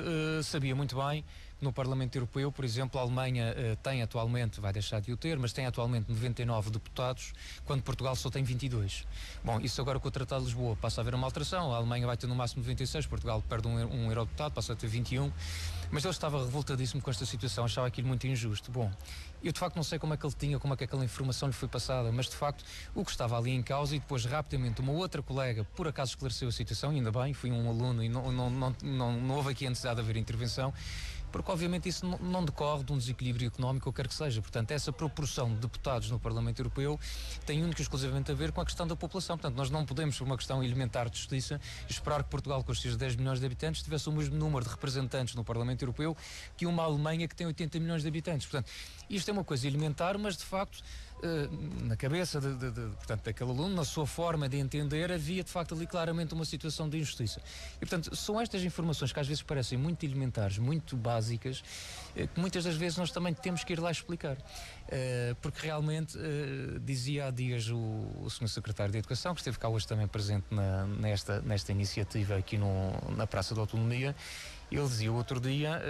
sabia muito bem no Parlamento Europeu, por exemplo, a Alemanha tem atualmente, vai deixar de o ter, mas tem atualmente 99 deputados, quando Portugal só tem 22. Bom, isso agora com o Tratado de Lisboa passa a haver uma alteração, a Alemanha vai ter no máximo 96, Portugal perde um eurodeputado, passa a ter 21, mas ele estava revoltadíssimo com esta situação, achava aquilo muito injusto. Bom, eu de facto não sei como é que ele tinha, como é que aquela informação lhe foi passada, mas de facto o que estava ali em causa, e depois rapidamente uma outra colega por acaso esclareceu a situação, e ainda bem, fui um aluno e não houve aqui a necessidade de haver intervenção, porque obviamente isso não decorre de um desequilíbrio económico ou quer que seja. Portanto, essa proporção de deputados no Parlamento Europeu tem única e exclusivamente a ver com a questão da população. Portanto, nós não podemos, por uma questão elementar de justiça, esperar que Portugal, com os seus 10 milhões de habitantes, tivesse o mesmo número de representantes no Parlamento Europeu que uma Alemanha que tem 80 milhões de habitantes. Portanto, isto é uma coisa elementar, mas de facto na cabeça portanto, daquele aluno, na sua forma de entender, havia de facto ali claramente uma situação de injustiça. E portanto, são estas informações que às vezes parecem muito elementares, muito básicas, que muitas das vezes nós também temos que ir lá explicar. Porque realmente, dizia há dias o Sr. Secretário de Educação, que esteve cá hoje também presente nesta iniciativa aqui na Praça da Autonomia, ele dizia outro dia,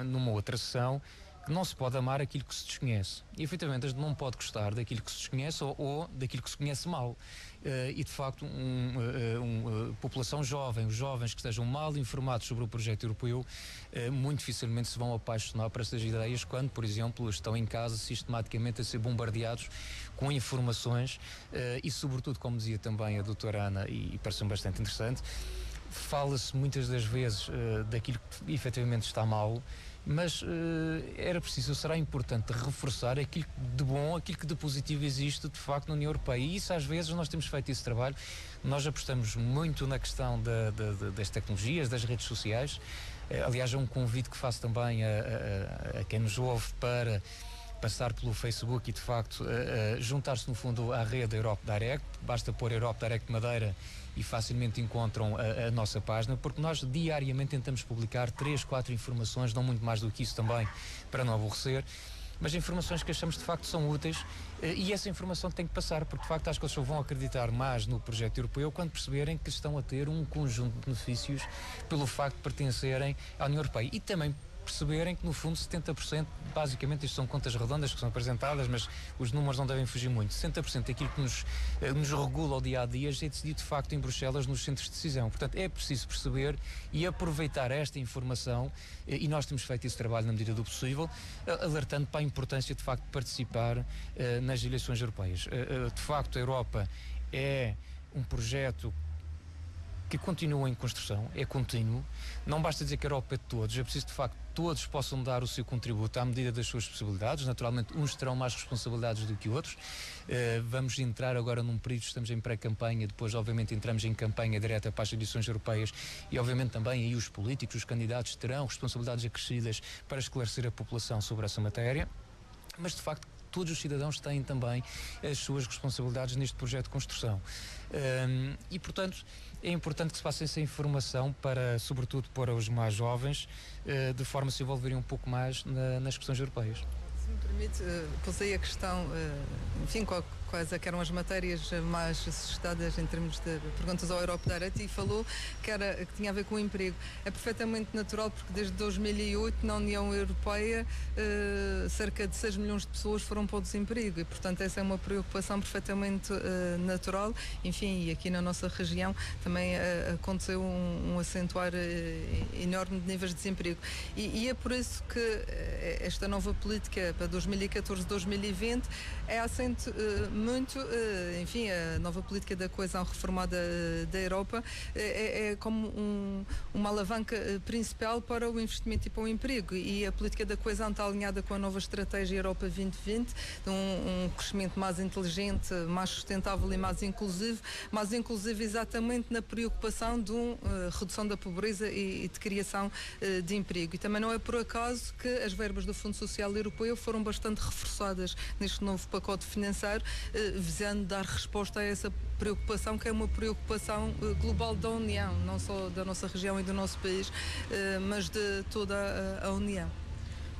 numa outra sessão, que não se pode amar aquilo que se desconhece. E, efetivamente, a gente não pode gostar daquilo que se desconhece ou daquilo que se conhece mal. E, de facto, população jovem, os jovens que estejam mal informados sobre o projeto europeu, muito dificilmente se vão apaixonar por estas ideias quando, por exemplo, estão em casa sistematicamente a ser bombardeados com informações e, sobretudo, como dizia também a doutora Ana, e parece-me bastante interessante, fala-se muitas das vezes daquilo que efetivamente está mal, mas será importante reforçar aquilo de bom, aquilo que de positivo existe de facto na União Europeia, e isso às vezes nós temos feito esse trabalho. Nós apostamos muito na questão das tecnologias, das redes sociais. Aliás, é um convite que faço também a quem nos ouve para passar pelo Facebook e de facto juntar-se no fundo à rede Europe Direct. Basta pôr Europe Direct Madeira e facilmente encontram a nossa página, porque nós diariamente tentamos publicar 3, 4 informações, não muito mais do que isso também, para não aborrecer, mas informações que achamos de facto são úteis, e essa informação tem que passar, porque de facto acho que as pessoas vão acreditar mais no projeto europeu quando perceberem que estão a ter um conjunto de benefícios pelo facto de pertencerem à União Europeia, e também perceberem que no fundo 70%, basicamente isto são contas redondas que são apresentadas, mas os números não devem fugir muito, 60% daquilo que nos regula o dia a dia já é decidido de facto em Bruxelas, nos centros de decisão. Portanto, é preciso perceber e aproveitar esta informação, e nós temos feito esse trabalho na medida do possível, alertando para a importância de facto de participar nas eleições europeias. De facto, a Europa é um projeto que continua em construção, é contínuo. Não basta dizer que a Europa é de todos, é preciso de facto que todos possam dar o seu contributo à medida das suas possibilidades. Naturalmente, uns terão mais responsabilidades do que outros. Vamos entrar agora num período, estamos em pré-campanha, depois obviamente entramos em campanha direta para as eleições europeias, e obviamente também aí os políticos, os candidatos terão responsabilidades acrescidas para esclarecer a população sobre essa matéria, mas de facto todos os cidadãos têm também as suas responsabilidades neste projeto de construção. E, portanto, é importante que se passe essa informação para, sobretudo, para os mais jovens, de forma a se envolverem um pouco mais nas questões europeias. Se me permite, pusei a questão, enfim, quais é que eram as matérias mais suscitadas em termos de perguntas ao Europe Direct, e falou que tinha a ver com o emprego. É perfeitamente natural, porque desde 2008 na União Europeia cerca de 6 milhões de pessoas foram para o desemprego, e portanto essa é uma preocupação perfeitamente natural. Enfim, e aqui na nossa região também aconteceu um acentuar enorme de níveis de desemprego, e é por isso que esta nova política para 2014-2020 é assente muito, enfim, a nova política da coesão reformada da Europa é como uma alavanca principal para o investimento e para o emprego, e a política da coesão está alinhada com a nova estratégia Europa 2020, de um crescimento mais inteligente, mais sustentável e mais inclusivo exatamente na preocupação de redução da pobreza e de criação de emprego. E também não é por acaso que as verbas do Fundo Social Europeu foram bastante reforçadas neste novo pacote financeiro, visando dar resposta a essa preocupação, que é uma preocupação global da União, não só da nossa região e do nosso país, mas de toda a União.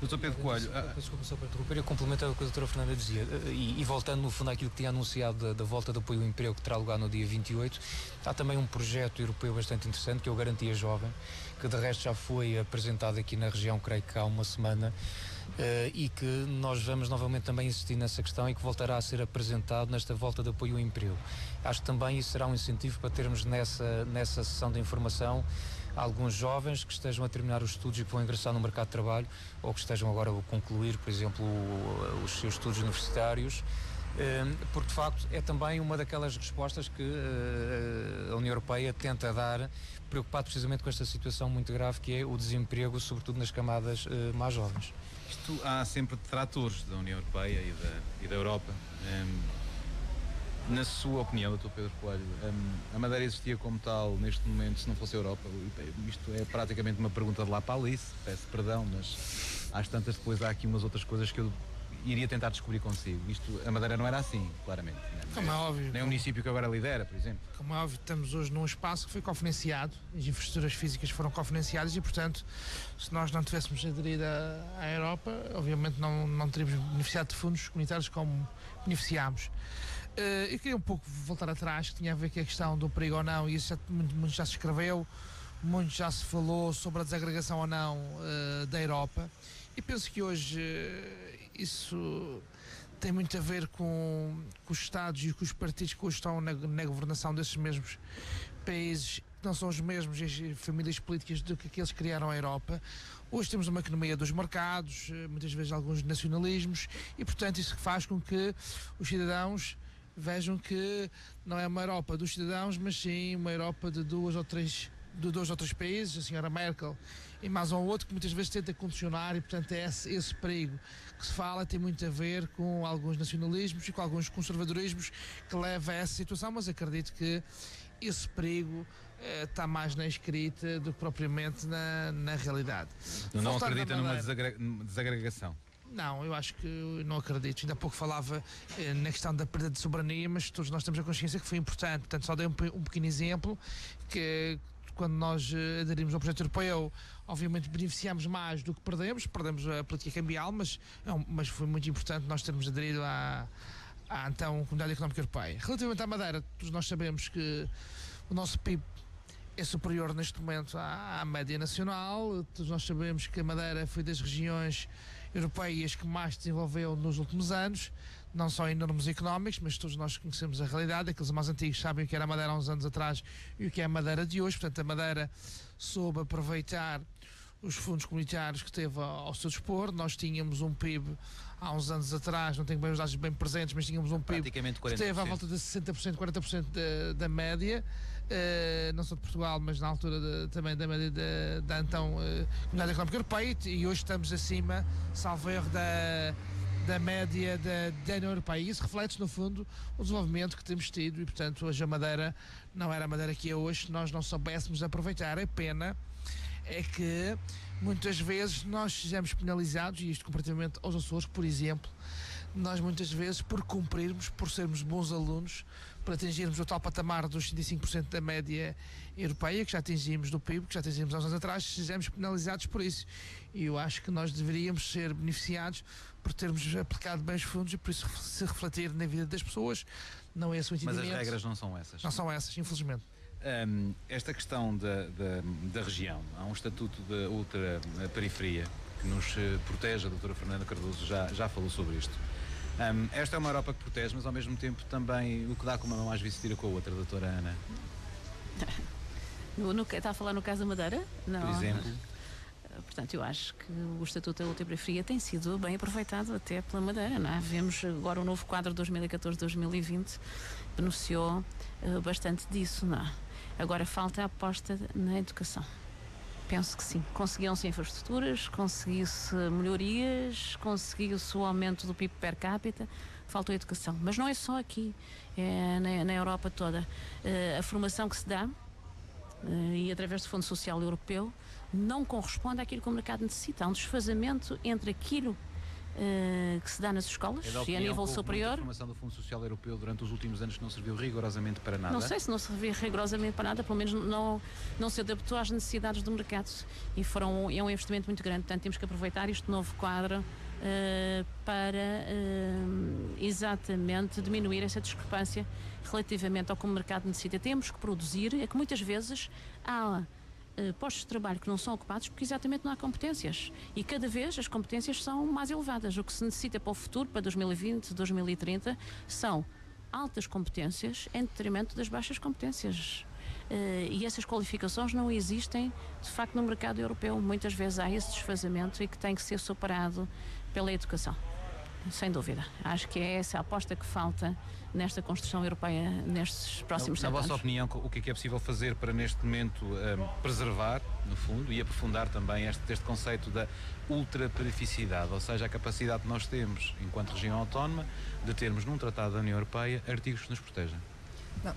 Dr. Pedro Coelho... Desculpa só para interromper, eu complemento o que a doutora Fernanda dizia, e voltando no fundo àquilo que tinha anunciado da volta de apoio ao emprego que terá lugar no dia 28, há também um projeto europeu bastante interessante, que é o Garantia Jovem, que de resto já foi apresentado aqui na região, creio que há uma semana, e que nós vamos novamente também insistir nessa questão e que voltará a ser apresentado nesta volta de apoio ao emprego. Acho que também isso será um incentivo para termos nessa sessão de informação alguns jovens que estejam a terminar os estudos e que vão ingressar no mercado de trabalho ou que estejam agora a concluir, por exemplo, os seus estudos universitários, porque de facto é também uma daquelas respostas que a União Europeia tenta dar, preocupado precisamente com esta situação muito grave que é o desemprego, sobretudo nas camadas mais jovens. Isto há sempre detratores da União Europeia e da Europa. Na sua opinião, Dr. Pedro Coelho, a Madeira existia como tal neste momento se não fosse a Europa? Isto é praticamente uma pergunta de lá para Alice, peço perdão, mas às tantas depois há aqui umas outras coisas que eu iria tentar descobrir consigo. A Madeira não era assim, claramente. Como é óbvio. Nem o município que agora lidera, por exemplo. Como é óbvio, estamos hoje num espaço que foi cofinanciado, as infraestruturas físicas foram cofinanciadas e, portanto, se nós não tivéssemos aderido à Europa, obviamente não teríamos beneficiado de fundos comunitários como beneficiámos. Eu queria um pouco voltar atrás, que tinha a ver com a questão do perigo ou não, e isso muito já se escreveu, muito já se falou sobre a desagregação ou não da Europa, e penso que hoje isso tem muito a ver com os Estados e com os partidos que hoje estão na governação desses mesmos países, que não são os mesmos as famílias políticas do que aqueles que criaram a Europa. Hoje temos uma economia dos mercados, muitas vezes alguns nacionalismos, e portanto isso faz com que os cidadãos vejam que não é uma Europa dos cidadãos, mas sim uma Europa de dois ou três países, a senhora Merkel e mais um ou outro, que muitas vezes tenta condicionar, e portanto é esse perigo que se fala, tem muito a ver com alguns nacionalismos e com alguns conservadorismos que leva a essa situação, mas acredito que esse perigo está mais na escrita do que propriamente na realidade. Não acredita numa desagregação? Não, eu acho que não acredito. Ainda há pouco falava na questão da perda de soberania, mas todos nós temos a consciência que foi importante. Portanto, só dei um pequeno exemplo, que quando nós aderimos ao projeto europeu, obviamente beneficiamos mais do que perdemos a política cambial, mas foi muito importante nós termos aderido à então Comunidade Económica Europeia. Relativamente à Madeira, todos nós sabemos que o nosso PIB é superior neste momento à média nacional. Todos nós sabemos que a Madeira foi das regiões europeias que mais se desenvolveu nos últimos anos, não só em termos económicos, mas todos nós conhecemos a realidade. Aqueles mais antigos sabem o que era a Madeira há uns anos atrás e o que é a Madeira de hoje. Portanto, a Madeira soube aproveitar os fundos comunitários que teve ao seu dispor. Nós tínhamos um PIB há uns anos atrás, não tenho bem os dados bem presentes, mas tínhamos um PIB que esteve à volta de 60%, 40% da média, não só de Portugal, mas na altura também da média da então Comunidade Económica Europeia, e hoje estamos acima, salvo erro, da média da União Europeia. E isso reflete, no fundo, o desenvolvimento que temos tido, e portanto hoje a Madeira não era a Madeira que é hoje se nós não soubéssemos aproveitar. A pena é que muitas vezes nós sejamos penalizados, e isto comparativamente aos Açores, por exemplo, nós muitas vezes, por cumprirmos, por sermos bons alunos, por atingirmos o tal patamar dos 65% da média europeia, que já atingimos do PIB, que já atingimos há uns anos atrás, sejamos penalizados por isso. E eu acho que nós deveríamos ser beneficiados por termos aplicado bem os fundos e por isso se refletir na vida das pessoas. Não é esse o entendimento. Mas as regras não são essas. Não são essas, infelizmente. Esta questão da região, há um estatuto da ultra-periferia que nos protege, a doutora Fernanda Cardoso já falou sobre isto. Esta é uma Europa que protege, mas ao mesmo tempo também o que dá com uma mão às vezes tira com a outra, doutora Ana. Está a falar no caso da Madeira? Não. Por exemplo? Portanto, eu acho que o Estatuto da Ultraperiferia tem sido bem aproveitado até pela Madeira, não é? Vemos agora o novo quadro 2014-2020 beneficiou bastante disso, não é? Agora falta a aposta na educação. Penso que sim. Conseguiam-se infraestruturas, conseguiu-se melhorias, conseguiu-se o aumento do PIB per capita, faltou a educação. Mas não é só aqui, é na Europa toda. A formação que se dá, e através do Fundo Social Europeu, não corresponde àquilo que o mercado necessita. Há um desfazamento entre aquilo que se dá nas escolas e a nível superior. A formação do Fundo Social Europeu durante os últimos anos que não serviu rigorosamente para nada. Não sei se não serviu rigorosamente para nada, pelo menos não se adaptou às necessidades do mercado e é um investimento muito grande, portanto temos que aproveitar este novo quadro para exatamente diminuir essa discrepância relativamente ao que o mercado necessita. Temos que produzir, é que muitas vezes há postos de trabalho que não são ocupados porque exatamente não há competências e cada vez as competências são mais elevadas. O que se necessita para o futuro, para 2020, 2030, são altas competências em detrimento das baixas competências. E essas qualificações não existem de facto no mercado europeu. Muitas vezes há esse desfazamento e que tem que ser superado pela educação, sem dúvida. Acho que é essa a aposta que falta nesta construção europeia nestes próximos 7 anos. Na vossa opinião, o que é possível fazer para neste momento preservar, no fundo, e aprofundar também este conceito da ultraperificidade, ou seja, a capacidade que nós temos, enquanto região autónoma, de termos num tratado da União Europeia artigos que nos protejam? Não,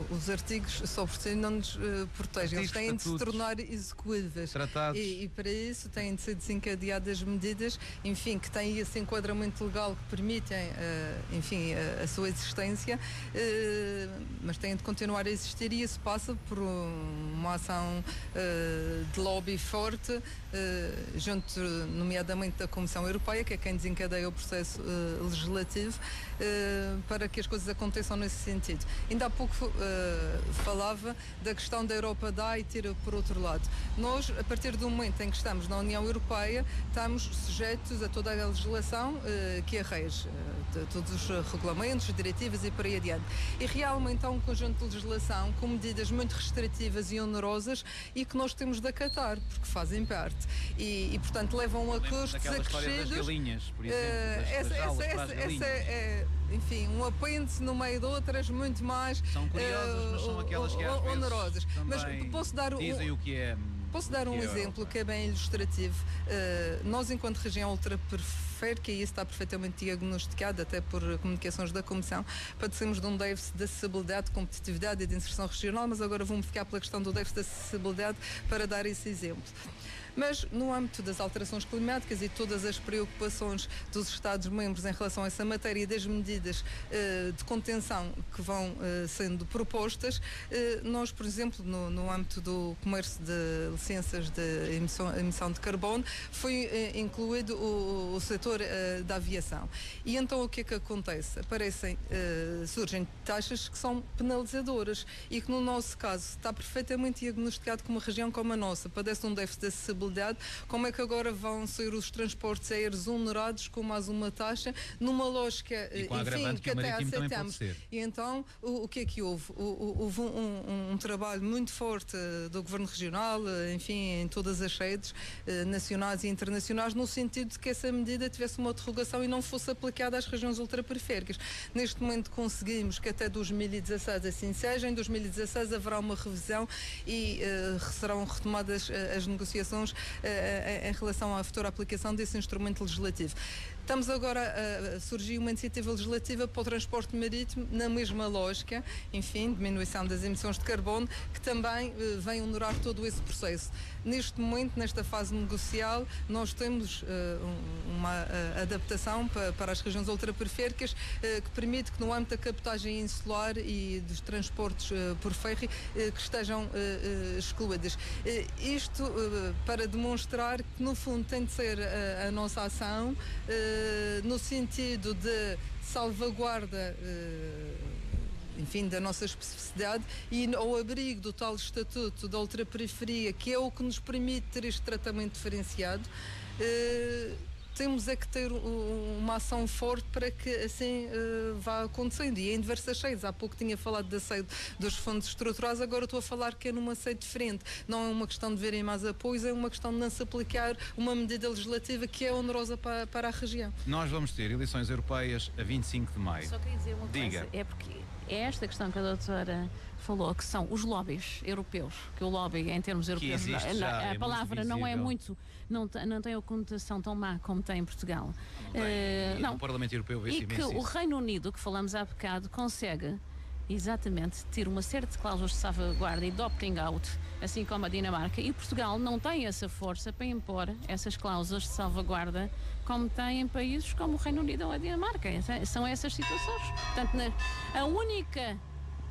os artigos só por si não nos protegem, eles têm de se tornar execuíveis e para isso têm de ser desencadeadas medidas, enfim, que têm esse enquadramento legal que permitem, enfim, a sua existência, mas têm de continuar a existir e isso passa por uma ação de lobby forte, junto nomeadamente da Comissão Europeia, que é quem desencadeia o processo legislativo, para que as coisas aconteçam nesse sentido. Ainda há pouco falava da questão da Europa dar e tira por outro lado. Nós, a partir do momento em que estamos na União Europeia, estamos sujeitos a toda a legislação que a rege, todos os regulamentos, diretivas e por aí adiante. E realmente há um conjunto de legislação com medidas muito restritivas e onerosas e que nós temos de acatar, porque fazem parte. E portanto, levam a custos acrescidos. Das galinhas, por exemplo, essa é, enfim, um apêndice no meio de outras muito mais são curiosas, mas são aquelas que às onerosas. Mas posso dar dizem o que é. Posso dar um exemplo que é bem ilustrativo. Nós, enquanto região ultraperiférica, e isso está perfeitamente diagnosticado até por comunicações da Comissão, padecemos de um déficit de acessibilidade, de competitividade e de inserção regional, mas agora vou-me ficar pela questão do déficit de acessibilidade para dar esse exemplo. Mas no âmbito das alterações climáticas e todas as preocupações dos Estados-membros em relação a essa matéria e das medidas de contenção que vão sendo propostas, nós, por exemplo, no âmbito do comércio de licenças de emissão de carbono, foi incluído o setor da aviação. E então o que é que acontece? Surgem taxas que são penalizadoras e que no nosso caso está perfeitamente diagnosticado que uma região como a nossa padece de um déficit de acessibilidade. Como é que agora vão ser os transportes aéreos onerados com mais uma taxa numa lógica, enfim, que até aceitamos. E então o que é que houve? Houve um trabalho muito forte do Governo Regional, enfim, em todas as sedes nacionais e internacionais, no sentido de que essa medida tivesse uma derrogação e não fosse aplicada às regiões ultraperiféricas. Neste momento conseguimos que até 2016 assim seja. Em 2016 haverá uma revisão e serão retomadas as negociações em relação à futura aplicação desse instrumento legislativo. Estamos agora a surgir uma iniciativa legislativa para o transporte marítimo na mesma lógica, enfim, diminuição das emissões de carbono, que também vem honorar todo esse processo. Neste momento, nesta fase negocial, nós temos uma adaptação para as regiões ultraperiféricas que permite que no âmbito da cabotagem insular e dos transportes por ferry que estejam excluídas. Isto para demonstrar que no fundo tem de ser a nossa ação no sentido de salvaguarda enfim, da nossa especificidade e ao abrigo do tal estatuto da ultraperiferia, que é o que nos permite ter este tratamento diferenciado, temos é que ter uma ação forte para que assim vá acontecendo. E em diversas sedes, há pouco tinha falado da sede dos fundos estruturais, agora estou a falar que é numa sede diferente. Não é uma questão de verem mais apoios, é uma questão de não se aplicar uma medida legislativa que é onerosa para a região. Nós vamos ter eleições europeias a 25 de maio. Só queria dizer uma coisa, é porque é esta questão que a doutora falou, que são os lobbies europeus, que o lobby em termos europeus, a palavra não é muito, não tem a conotação tão má como tem em Portugal. Não, o Parlamento Europeu vê-se imenso. E que o Reino Unido, que falamos há bocado, consegue exatamente, ter uma série de cláusulas de salvaguarda e de opting out, assim como a Dinamarca, e Portugal não tem essa força para impor essas cláusulas de salvaguarda como tem em países como o Reino Unido ou a Dinamarca. São essas situações. Portanto, a única...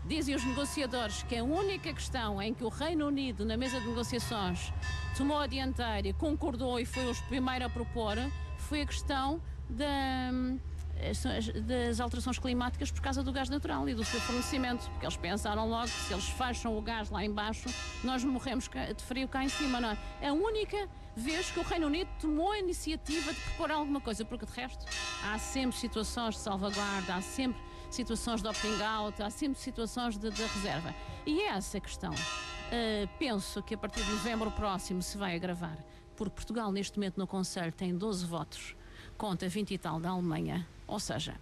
Dizem os negociadores que a única questão em que o Reino Unido, na mesa de negociações, tomou a dianteira, concordou e foi o primeiro a propor, foi a questão das alterações climáticas por causa do gás natural e do seu fornecimento, porque eles pensaram logo que se eles fecham o gás lá embaixo, nós morremos de frio cá em cima, não é? É a única vez que o Reino Unido tomou a iniciativa de propor alguma coisa, porque de resto há sempre situações de salvaguarda, há sempre situações de opting out, há sempre situações de reserva. E é essa a questão. Penso que a partir de novembro próximo se vai agravar, porque Portugal neste momento no Conselho tem 12 votos contra 20 e tal da Alemanha, ou seja,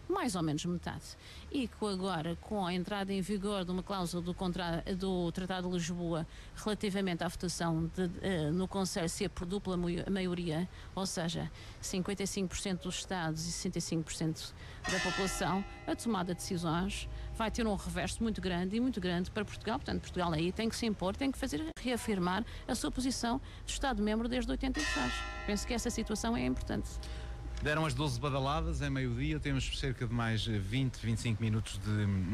mais ou menos metade. E agora, com a entrada em vigor de uma cláusula do Tratado de Lisboa relativamente à votação no Conselho ser por dupla maioria, ou seja, 55% dos Estados e 65% da população, a tomada de decisões vai ter um reverso muito grande para Portugal. Portanto, Portugal aí tem que se impor, tem que reafirmar a sua posição de Estado-membro desde 86. Penso que essa situação é importante. Deram as 12 badaladas, é meio-dia, temos cerca de mais 20, 25 minutos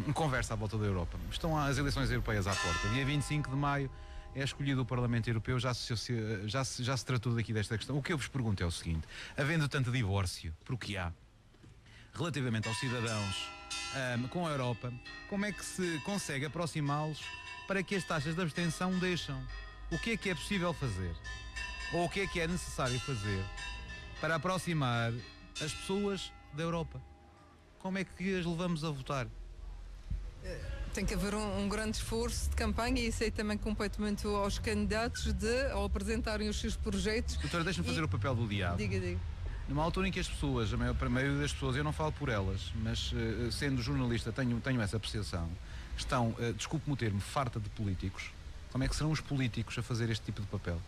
de conversa à volta da Europa. Estão as eleições europeias à porta. Dia 25 de maio é escolhido o Parlamento Europeu, já se tratou daqui desta questão. O que eu vos pergunto é o seguinte: havendo tanto divórcio, porque há, relativamente aos cidadãos com a Europa, como é que se consegue aproximá-los para que as taxas de abstenção deixam? O que é possível fazer? Ou o que é necessário fazer para aproximar as pessoas da Europa? Como é que as levamos a votar? Tem que haver um grande esforço de campanha, e isso aí também completamente aos candidatos ao apresentarem os seus projetos. Doutora, deixa-me fazer o papel do diabo. Diga. Numa altura em que as pessoas, a maioria das pessoas, eu não falo por elas, mas sendo jornalista tenho essa apreciação, estão, desculpe-me o termo, farta de políticos. Como é que serão os políticos a fazer este tipo de papel?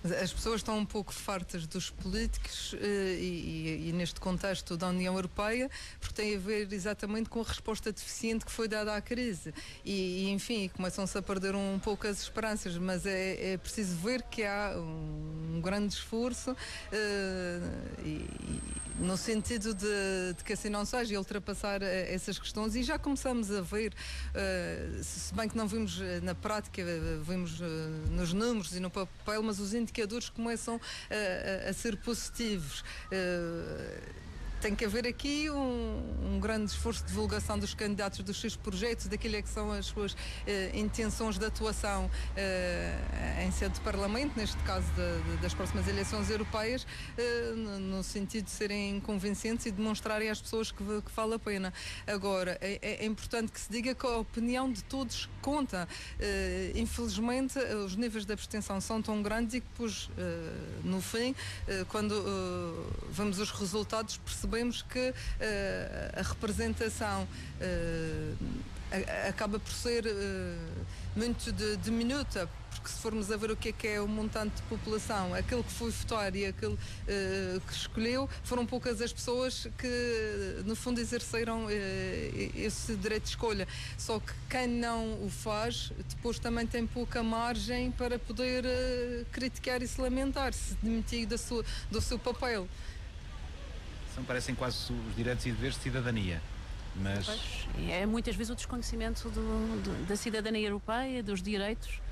As pessoas estão um pouco fartas dos políticos e neste contexto da União Europeia, porque tem a ver exatamente com a resposta deficiente que foi dada à crise enfim, começam-se a perder um pouco as esperanças, mas é preciso ver que há um grande esforço no sentido de que assim não seja, ultrapassar essas questões, e já começamos a ver, se bem que não vimos na prática, vimos nos números e no papel, mas os indicadores começam a ser positivos. Tem que haver aqui um grande esforço de divulgação dos candidatos, dos seus projetos, daquilo que são as suas intenções de atuação em sede de Parlamento, neste caso das próximas eleições europeias, no sentido de serem convincentes e demonstrarem às pessoas que vale a pena. Agora, é importante que se diga que a opinião de todos conta. Infelizmente, os níveis de abstenção são tão grandes e que depois, no fim, quando vemos os resultados, percebemos que a representação acaba por ser muito diminuta, porque se formos a ver o que é o montante de população, aquele que foi votar e aquele que escolheu, foram poucas as pessoas que no fundo exerceram esse direito de escolha. Só que quem não o faz depois também tem pouca margem para poder criticar e se lamentar, se demitir do seu papel. Parecem quase os direitos e deveres de cidadania, mas... É muitas vezes o desconhecimento da cidadania europeia, dos direitos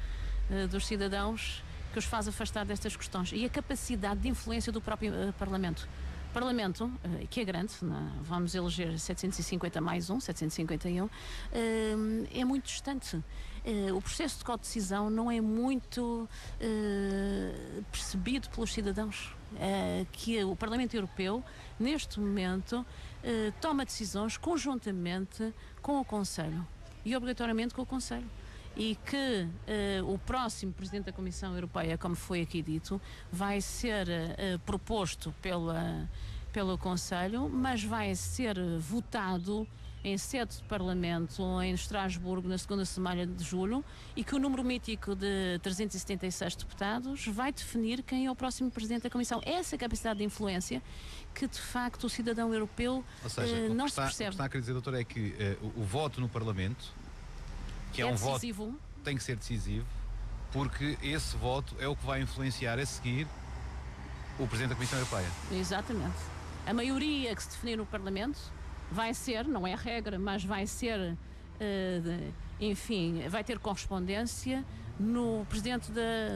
dos cidadãos, que os faz afastar destas questões, e a capacidade de influência do próprio Parlamento. Parlamento, que é grande, vamos eleger 750 mais 1, 751, é muito distante. O processo de codecisão não é muito percebido pelos cidadãos. Que o Parlamento Europeu, neste momento, toma decisões conjuntamente com o Conselho e obrigatoriamente com o Conselho. E que o próximo Presidente da Comissão Europeia, como foi aqui dito, vai ser proposto pelo Conselho, mas vai ser votado em sede de Parlamento em Estrasburgo na segunda semana de julho e que o número mítico de 376 deputados vai definir quem é o próximo Presidente da Comissão. Essa capacidade de influência que de facto o cidadão europeu Ou seja, não o que se percebe. O que está a querer dizer, doutor, é que o voto no Parlamento, que é um decisivo. voto, tem que ser decisivo, porque esse voto é o que vai influenciar a seguir o Presidente da Comissão Europeia. Exatamente. A maioria que se definir no Parlamento vai ser, não é a regra, mas vai ser, enfim, vai ter correspondência no Presidente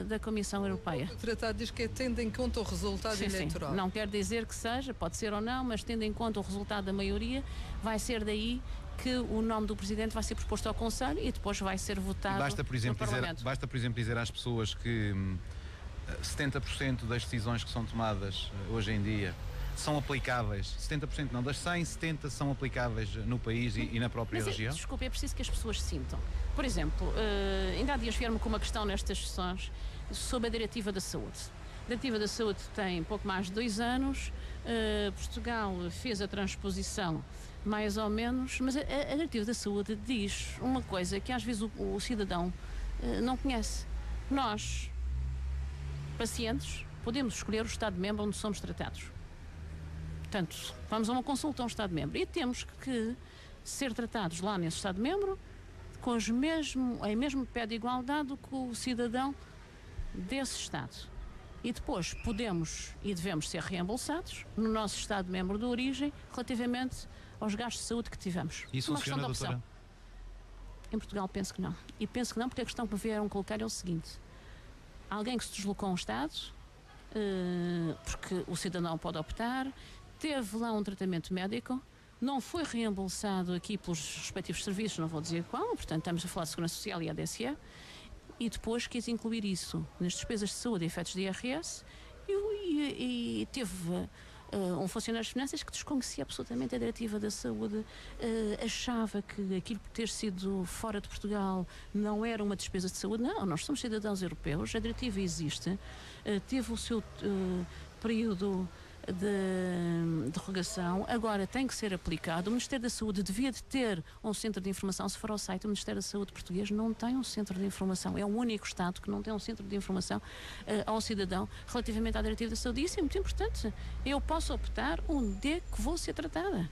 da Comissão Europeia. O tratado diz que é tendo em conta o resultado eleitoral. Sim. Não quer dizer que seja, pode ser ou não, mas tendo em conta o resultado da maioria, vai ser daí que o nome do Presidente vai ser proposto ao Conselho e depois vai ser votado no Parlamento. Basta, por exemplo, dizer às pessoas que 70% das decisões que são tomadas hoje em dia são aplicáveis, 70% não, das 100, 70 são aplicáveis no país e na própria região? Desculpe, é preciso que as pessoas sintam. Por exemplo, ainda há dias vieram-me com uma questão nestas sessões sobre a Diretiva da Saúde. A Diretiva da Saúde tem pouco mais de 2 anos, Portugal fez a transposição mais ou menos, mas a Diretiva da Saúde diz uma coisa que às vezes o cidadão não conhece. Nós, pacientes, podemos escolher o Estado-membro onde somos tratados. Portanto, vamos a uma consulta a um Estado-membro e temos que ser tratados lá nesse Estado-membro com em mesmo pé de igualdade que o cidadão desse Estado. E depois podemos e devemos ser reembolsados no nosso Estado-membro de origem relativamente aos gastos de saúde que tivemos. Isso funciona, doutora? Em Portugal penso que não. E penso que não porque a questão que me vieram colocar é o seguinte. Alguém que se deslocou a um Estado, porque o cidadão pode optar, teve lá um tratamento médico, não foi reembolsado aqui pelos respectivos serviços, não vou dizer qual, portanto estamos a falar de Segurança Social e ADSE, e depois quis incluir isso nas despesas de saúde e efeitos de IRS e teve um funcionário de finanças que desconhecia absolutamente a Diretiva da Saúde, achava que aquilo por ter sido fora de Portugal não era uma despesa de saúde. Não, nós somos cidadãos europeus, a Diretiva existe, teve o seu período de derrogação, agora tem que ser aplicado. O Ministério da Saúde devia de ter um centro de informação. Se for ao site, o Ministério da Saúde português não tem um centro de informação, é o único Estado que não tem um centro de informação ao cidadão relativamente à Diretiva da Saúde. Isso é muito importante. Eu posso optar onde é que vou ser tratada.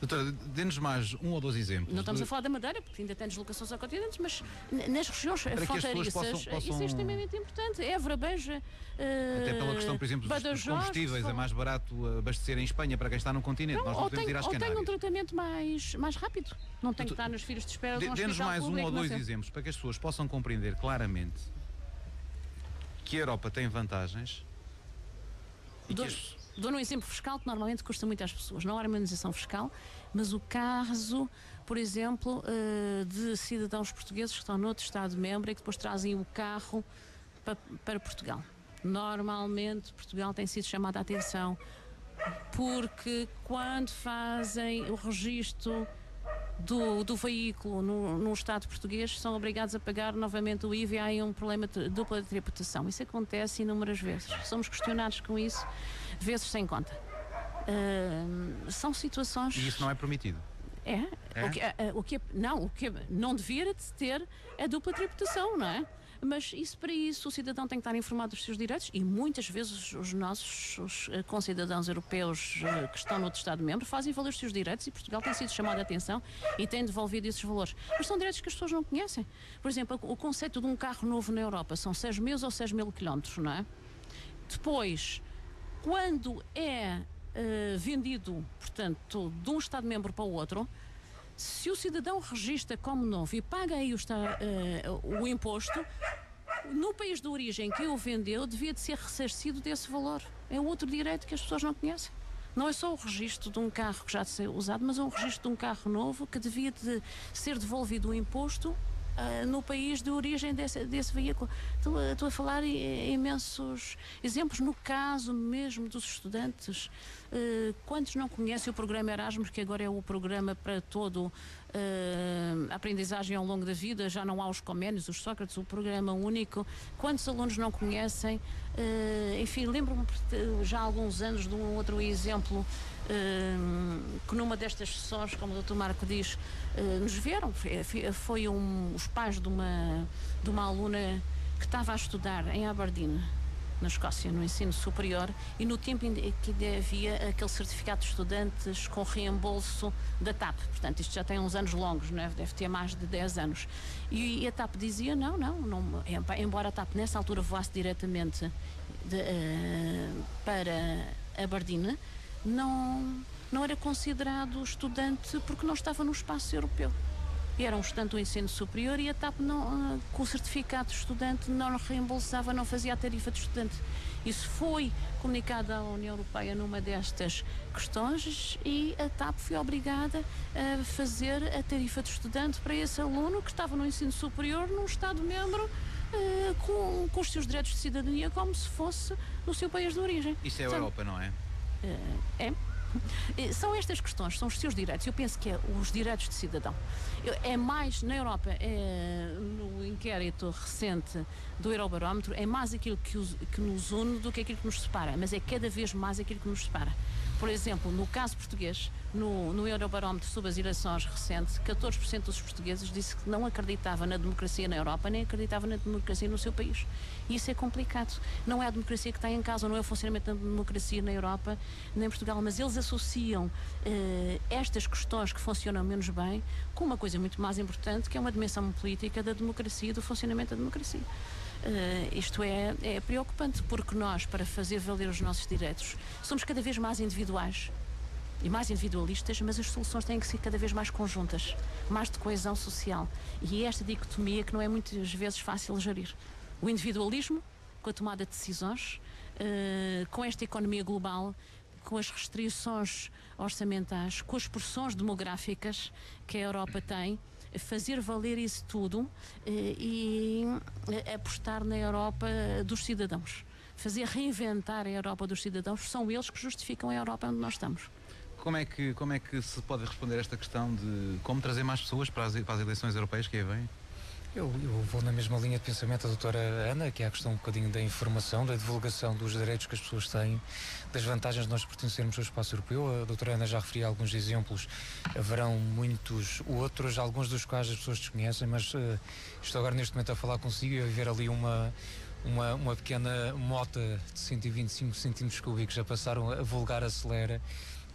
Doutora, dê-nos mais 1 ou 2 exemplos. Não estamos a falar da Madeira, porque ainda tem deslocações ao continente, mas nas regiões fronteiriças isso é extremamente importante. Évora, Beja, até pela questão, por exemplo, dos combustíveis, é mais barato abastecer em Espanha para quem está no continente. Nós não podemos ir às Canárias. Ou tem um tratamento mais rápido. Não tem que estar nas filas de espera de um hospital Dê-nos mais público, 1 ou 2 exemplos para que as pessoas possam compreender claramente que a Europa tem vantagens e que Dou um exemplo fiscal que normalmente custa muito às pessoas. Não há harmonização fiscal, mas o caso, por exemplo, de cidadãos portugueses que estão noutro Estado-membro e que depois trazem o carro para Portugal. Normalmente Portugal tem sido chamada a atenção porque quando fazem o registro do veículo no Estado português são obrigados a pagar novamente o IVA e há aí um problema de dupla tributação. Isso acontece inúmeras vezes. Somos questionados com isso, vezes sem conta. São situações... E isso não é permitido? O que não devia de ter a dupla tributação, não é? Mas para isso o cidadão tem que estar informado dos seus direitos e muitas vezes os nossos concidadãos europeus que estão no outro Estado-membro fazem valer os seus direitos e Portugal tem sido chamado a atenção e tem devolvido esses valores. Mas são direitos que as pessoas não conhecem. Por exemplo, o conceito de um carro novo na Europa são 6 mil ou 6 mil quilómetros, não é? Depois, quando é vendido, portanto, de um Estado-membro para o outro, se o cidadão registra como novo e paga aí o imposto, no país de origem que o vendeu, devia de ser ressarcido desse valor. É outro direito que as pessoas não conhecem. Não é só o registro de um carro que já de ser usado, mas é um registro de um carro novo que devia de ser devolvido o imposto no país de origem desse veículo. Estou a falar imensos exemplos. No caso mesmo dos estudantes, quantos não conhecem o programa Erasmus, que agora é o programa para todo a aprendizagem ao longo da vida, já não há os coménios, os Sócrates, o programa único. Quantos alunos não conhecem? Enfim, lembro-me já há alguns anos de um outro exemplo que numa destas sessões, como o Dr. Marco diz, nos vieram. Foi os pais de uma aluna que estava a estudar em Aberdeen, na Escócia, no ensino superior, e no tempo em que havia aquele certificado de estudantes com reembolso da TAP. Portanto, isto já tem uns anos longos, não é? Deve ter mais de 10 anos. E a TAP dizia, não, embora a TAP nessa altura voasse diretamente para Aberdeen, não era considerado estudante porque não estava no espaço europeu. Era um estudante do ensino superior e a TAP, com o certificado de estudante, não reembolsava, não fazia a tarifa de estudante. Isso foi comunicado à União Europeia numa destas questões e a TAP foi obrigada a fazer a tarifa de estudante para esse aluno que estava no ensino superior num Estado-membro com os seus direitos de cidadania como se fosse no seu país de origem. Isso é a Europa, não é? É. São estas questões, são os seus direitos. Eu penso que é os direitos de cidadão. É mais, na Europa, no inquérito recente do Eurobarómetro, é mais aquilo que nos une do que aquilo que nos separa, mas é cada vez mais aquilo que nos separa. Por exemplo, no caso português, no Eurobarómetro sobre as eleições recentes, 14% dos portugueses disse que não acreditava na democracia na Europa, nem acreditava na democracia no seu país. E isso é complicado. Não é a democracia que está em causa, não é o funcionamento da democracia na Europa, nem em Portugal, mas eles associam estas questões que funcionam menos bem com uma coisa muito mais importante, que é uma dimensão política da democracia e do funcionamento da democracia. Isto é preocupante, porque nós, para fazer valer os nossos direitos, somos cada vez mais individuais e mais individualistas, mas as soluções têm que ser cada vez mais conjuntas, mais de coesão social. E é esta dicotomia que não é muitas vezes fácil gerir. O individualismo, com a tomada de decisões, com esta economia global, com as restrições orçamentais, com as pressões demográficas que a Europa tem, fazer valer isso tudo e apostar na Europa dos cidadãos. Fazer reinventar a Europa dos cidadãos, são eles que justificam a Europa onde nós estamos. Como é que se pode responder a esta questão de como trazer mais pessoas para as eleições europeias que aí vêm? Eu vou na mesma linha de pensamento da doutora Ana, que é a questão um bocadinho da informação, da divulgação dos direitos que as pessoas têm, das vantagens de nós pertencermos ao espaço europeu. A doutora Ana já referia alguns exemplos, haverão muitos outros, alguns dos quais as pessoas desconhecem, mas estou agora neste momento a falar consigo e a ver ali uma pequena mota de 125 centímetros cúbicos a passar a vulgar acelera.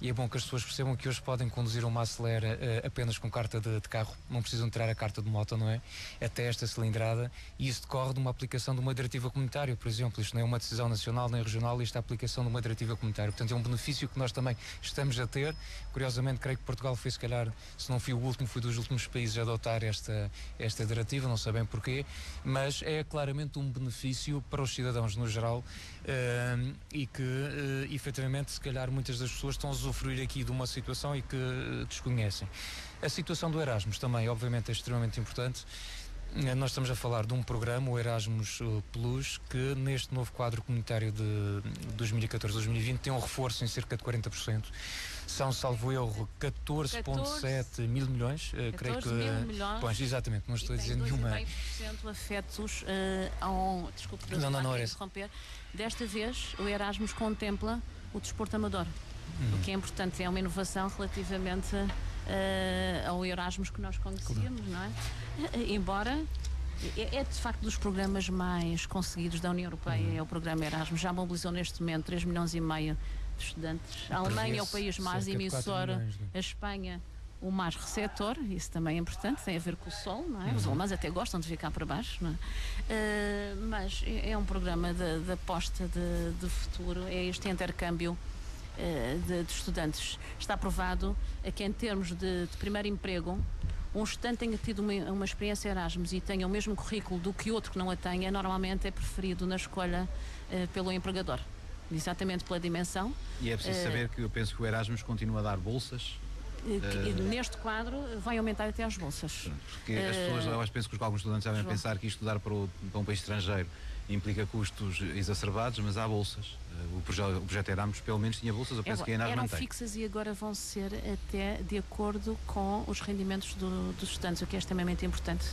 E é bom que as pessoas percebam que hoje podem conduzir uma acelera apenas com carta de carro, não precisam tirar a carta de moto, não é? Até esta cilindrada, e isso decorre de uma aplicação de uma diretiva comunitária, por exemplo. Isto não é uma decisão nacional nem regional, isto é a aplicação de uma diretiva comunitária. Portanto, é um benefício que nós também estamos a ter. Curiosamente, creio que Portugal foi, se calhar, se não foi o último, foi dos últimos países a adotar esta diretiva, não sei bem porquê, mas é claramente um benefício para os cidadãos no geral e que, efetivamente, se calhar muitas das pessoas estão a usufruir aqui de uma situação e que desconhecem. A situação do Erasmus também, obviamente, é extremamente importante. Nós estamos a falar de um programa, o Erasmus Plus, que neste novo quadro comunitário de 2014-2020 tem um reforço em cerca de 40%. São, salvo erro, 14,7 mil milhões. Creio que. Mil milhões. Pois, exatamente, não estou a dizer nenhuma. 2,5% afetos desculpe, não era interromper. Desta vez, o Erasmus contempla o desporto amador. O que é importante, é uma inovação relativamente ao Erasmus que nós conhecíamos, não é? Embora é de facto dos programas mais conseguidos da União Europeia, é o programa Erasmus, já mobilizou neste momento 3,5 milhões de estudantes. A Alemanha é o país mais emissor, a Espanha o mais receptor, isso também é importante, tem a ver com o sol, não é? Os alemães até gostam de vir cá para baixo, não é? Mas é um programa de aposta de futuro, é este intercâmbio de estudantes. Está provado que em termos de primeiro emprego, um estudante tenha tido uma experiência Erasmus e tenha o mesmo currículo do que outro que não a tenha, normalmente é preferido na escolha pelo empregador, exatamente pela dimensão. E é preciso saber que eu penso que o Erasmus continua a dar bolsas. Neste quadro vai aumentar até as bolsas. Porque as pessoas, eu penso que alguns estudantes devem pensar que estudar para um país estrangeiro implica custos exacerbados, mas há bolsas. O projeto Erasmus pelo menos tinha bolsas, eu penso que a Enas eram mantém. fixas e agora vão ser até de acordo com os rendimentos dos estudantes, o que é extremamente importante.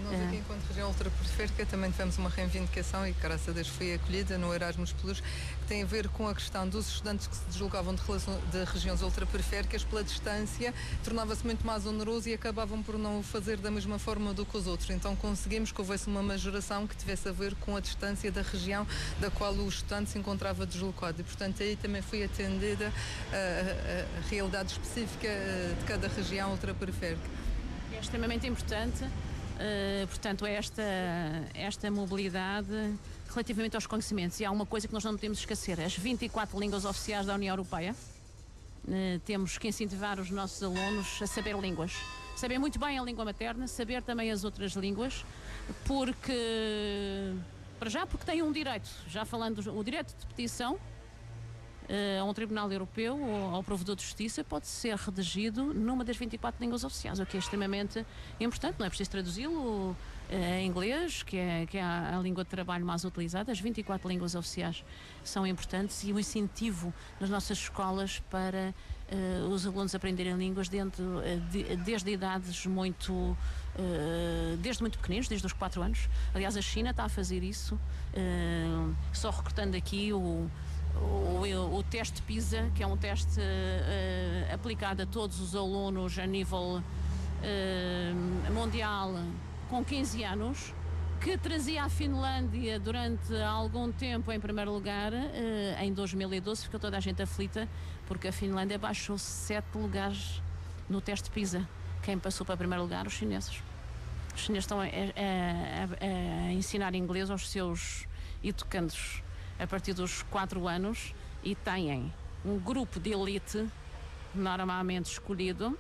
Nós aqui, enquanto região ultraperiférica, também tivemos uma reivindicação e graças a Deus foi acolhida no Erasmus Plus, que tem a ver com a questão dos estudantes que se deslocavam de regiões ultraperiféricas pela distância, tornava-se muito mais oneroso e acabavam por não o fazer da mesma forma do que os outros. Então conseguimos que houvesse uma majoração que tivesse a ver com a distância da região da qual o estudante se encontrava deslocado e, portanto, aí também foi atendida a realidade específica de cada região ultraperiférica. É extremamente importante, portanto, esta mobilidade relativamente aos conhecimentos. E há uma coisa que nós não podemos esquecer, as 24 línguas oficiais da União Europeia. Temos que incentivar os nossos alunos a saber línguas. Saber muito bem a língua materna, saber também as outras línguas, porque têm um direito, já falando o direito de petição a um Tribunal Europeu ou ao Provedor de Justiça pode ser redigido numa das 24 línguas oficiais, o que é extremamente importante. Não é preciso traduzi-lo em inglês, que é a língua de trabalho mais utilizada. As 24 línguas oficiais são importantes e o incentivo nas nossas escolas para os alunos aprenderem línguas desde idades desde muito pequeninos, desde os 4 anos. Aliás, a China está a fazer isso, só recordando aqui o teste PISA, que é um teste aplicado a todos os alunos a nível mundial com 15 anos, que trazia a Finlândia durante algum tempo em primeiro lugar. Em 2012 ficou toda a gente aflita porque a Finlândia baixou 7 lugares no teste PISA. Quem passou para primeiro lugar? Os chineses. Os chineses estão a ensinar inglês aos seus educandos a partir dos 4 anos e têm um grupo de elite normalmente escolhido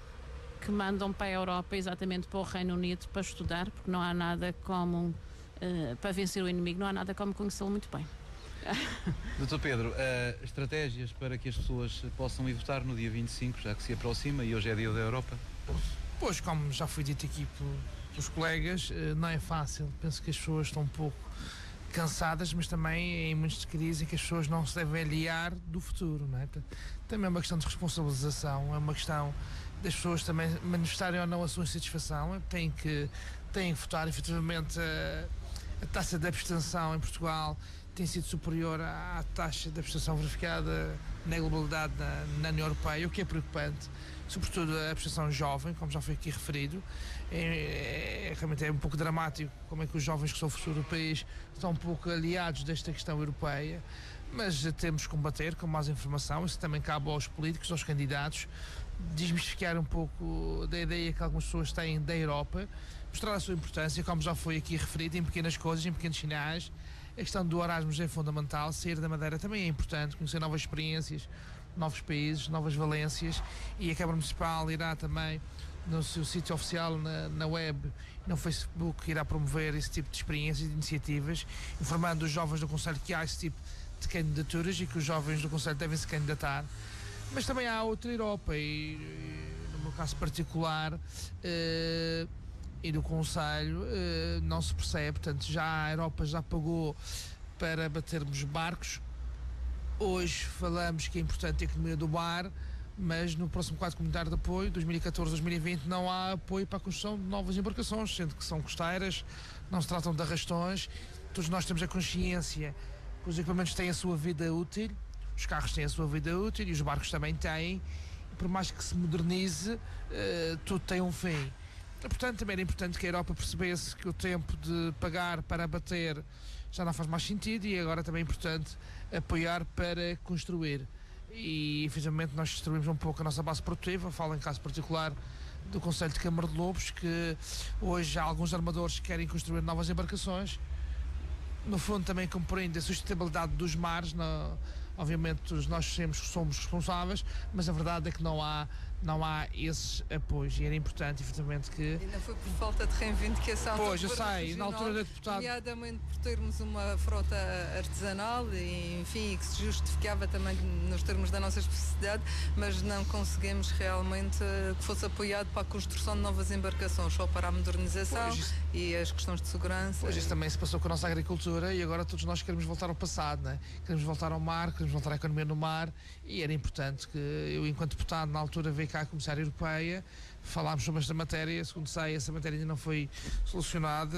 que mandam para a Europa, exatamente para o Reino Unido, para estudar, porque não há nada como para vencer o inimigo, não há nada como conhecê-lo muito bem. Dr. Pedro, estratégias para que as pessoas possam ir votar no dia 25, já que se aproxima e hoje é dia da Europa? Pois, como já foi dito aqui pelos colegas, não é fácil. Penso que as pessoas estão um pouco cansadas, mas também em momentos de crise em que as pessoas não se devem aliar do futuro, não é? Também é uma questão de responsabilização, é uma questão das pessoas também manifestarem ou não a sua insatisfação, têm que votar. Efetivamente, a taxa de abstenção em Portugal tem sido superior à taxa de abstenção verificada na globalidade na União Europeia, o que é preocupante, sobretudo a abstenção jovem, como já foi aqui referido. Realmente é um pouco dramático como é que os jovens que são o futuro do país estão um pouco aliados desta questão europeia, mas temos que combater com mais informação. Isso também cabe aos políticos, aos candidatos, desmistificar um pouco da ideia que algumas pessoas têm da Europa, mostrar a sua importância, como já foi aqui referido, em pequenas coisas, em pequenos sinais. A questão do Erasmus é fundamental, sair da Madeira também é importante, conhecer novas experiências, novos países, novas valências, e a Câmara Municipal irá também no seu sítio oficial na web, no Facebook, irá promover esse tipo de experiências e de iniciativas, informando os jovens do Conselho que há esse tipo de candidaturas e que os jovens do Conselho devem se candidatar. Mas também há outra Europa e no meu caso particular e do Conselho não se percebe. Portanto, já a Europa já pagou para batermos barcos. Hoje falamos que é importante a economia do mar, mas no próximo quadro comunitário de apoio, 2014-2020, não há apoio para a construção de novas embarcações, sendo que são costeiras, não se tratam de arrastões. Todos nós temos a consciência que os equipamentos têm a sua vida útil, os carros têm a sua vida útil e os barcos também têm, e por mais que se modernize, tudo tem um fim. E, portanto, também era importante que a Europa percebesse que o tempo de pagar para abater já não faz mais sentido, e agora também é importante apoiar para construir. E, efetivamente, nós destruímos um pouco a nossa base produtiva. Falo em caso particular do Conselho de Câmara de Lobos, que hoje há alguns armadores que querem construir novas embarcações, no fundo também compreende a sustentabilidade dos mares. Obviamente nós somos responsáveis, mas a verdade é que não há não há esses apoios, e era importante, efetivamente, que... E não foi por falta de reivindicação. Pois, eu sei, na altura da deputada... Nomeadamente por termos uma frota artesanal, e, enfim, que se justificava também nos termos da nossa especificidade, mas não conseguimos realmente que fosse apoiado para a construção de novas embarcações, só para a modernização e as questões de segurança. Pois, isso também se passou com a nossa agricultura, e agora todos nós queremos voltar ao passado, né? Queremos voltar ao mar, queremos voltar à economia no mar, e era importante que eu, enquanto deputado, na altura veio cá a Comissária Europeia, falámos sobre esta matéria. Segundo sei, essa matéria ainda não foi solucionada.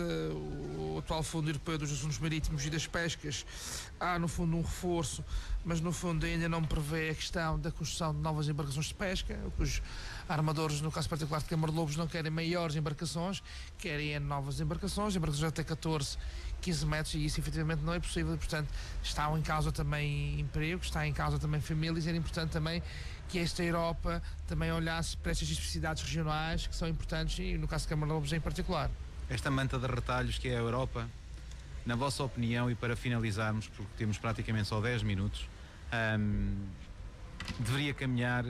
O atual Fundo Europeu dos Assuntos Marítimos e das Pescas há, no fundo, um reforço, mas no fundo ainda não prevê a questão da construção de novas embarcações de pesca. Os armadores, no caso particular de Câmara de Lobos, não querem maiores embarcações, querem novas embarcações até 14, 15 metros, e isso efetivamente não é possível. Portanto, está em causa também emprego, está em causa também famílias. Era importante também que esta Europa também olhasse para estas especificidades regionais que são importantes, e no caso de Câmara de Lobos em particular. Esta manta de retalhos que é a Europa, na vossa opinião, e para finalizarmos, porque temos praticamente só 10 minutos, deveria caminhar,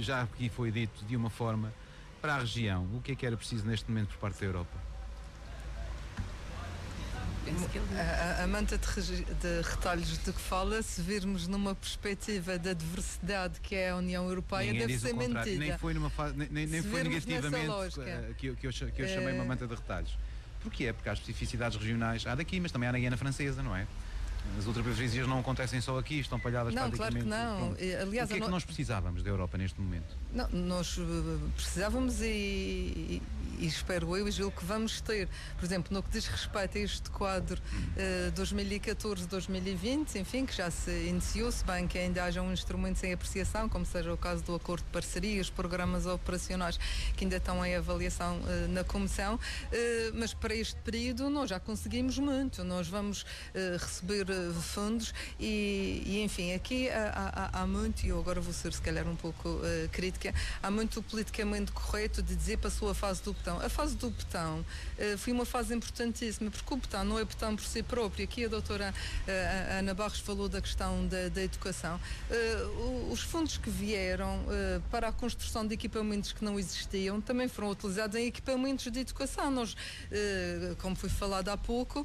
já aqui foi dito, de uma forma para a região. O que é que era preciso neste momento por parte da Europa? A manta de retalhos de que fala, se virmos numa perspectiva da diversidade que é a União Europeia, ninguém deve ser mentira. Nem foi, nem foi negativamente que eu chamei uma manta de retalhos. Porquê? Porque há especificidades regionais, há daqui, mas também há na Guiana Francesa, não é? As ultraperiferias não acontecem só aqui, estão palhadas praticamente. Não, claro que não. Aliás, o que é que nós precisávamos da Europa neste momento? Não, nós precisávamos e espero eu e julgo que vamos ter, por exemplo, no que diz respeito a este quadro 2014-2020, enfim, que já se iniciou, se bem que ainda haja um instrumento sem apreciação, como seja o caso do acordo de parceria, os programas operacionais que ainda estão em avaliação na Comissão, mas para este período nós já conseguimos muito, nós vamos receber fundos e enfim, aqui há muito, e eu agora vou ser se calhar um pouco crítica, há muito politicamente correto de dizer passou a fase do betão. A fase do betão foi uma fase importantíssima, porque o betão não é betão por si próprio. Aqui a doutora Ana Barros falou da questão da educação. Os fundos que vieram para a construção de equipamentos que não existiam também foram utilizados em equipamentos de educação. Nós, como foi falado há pouco,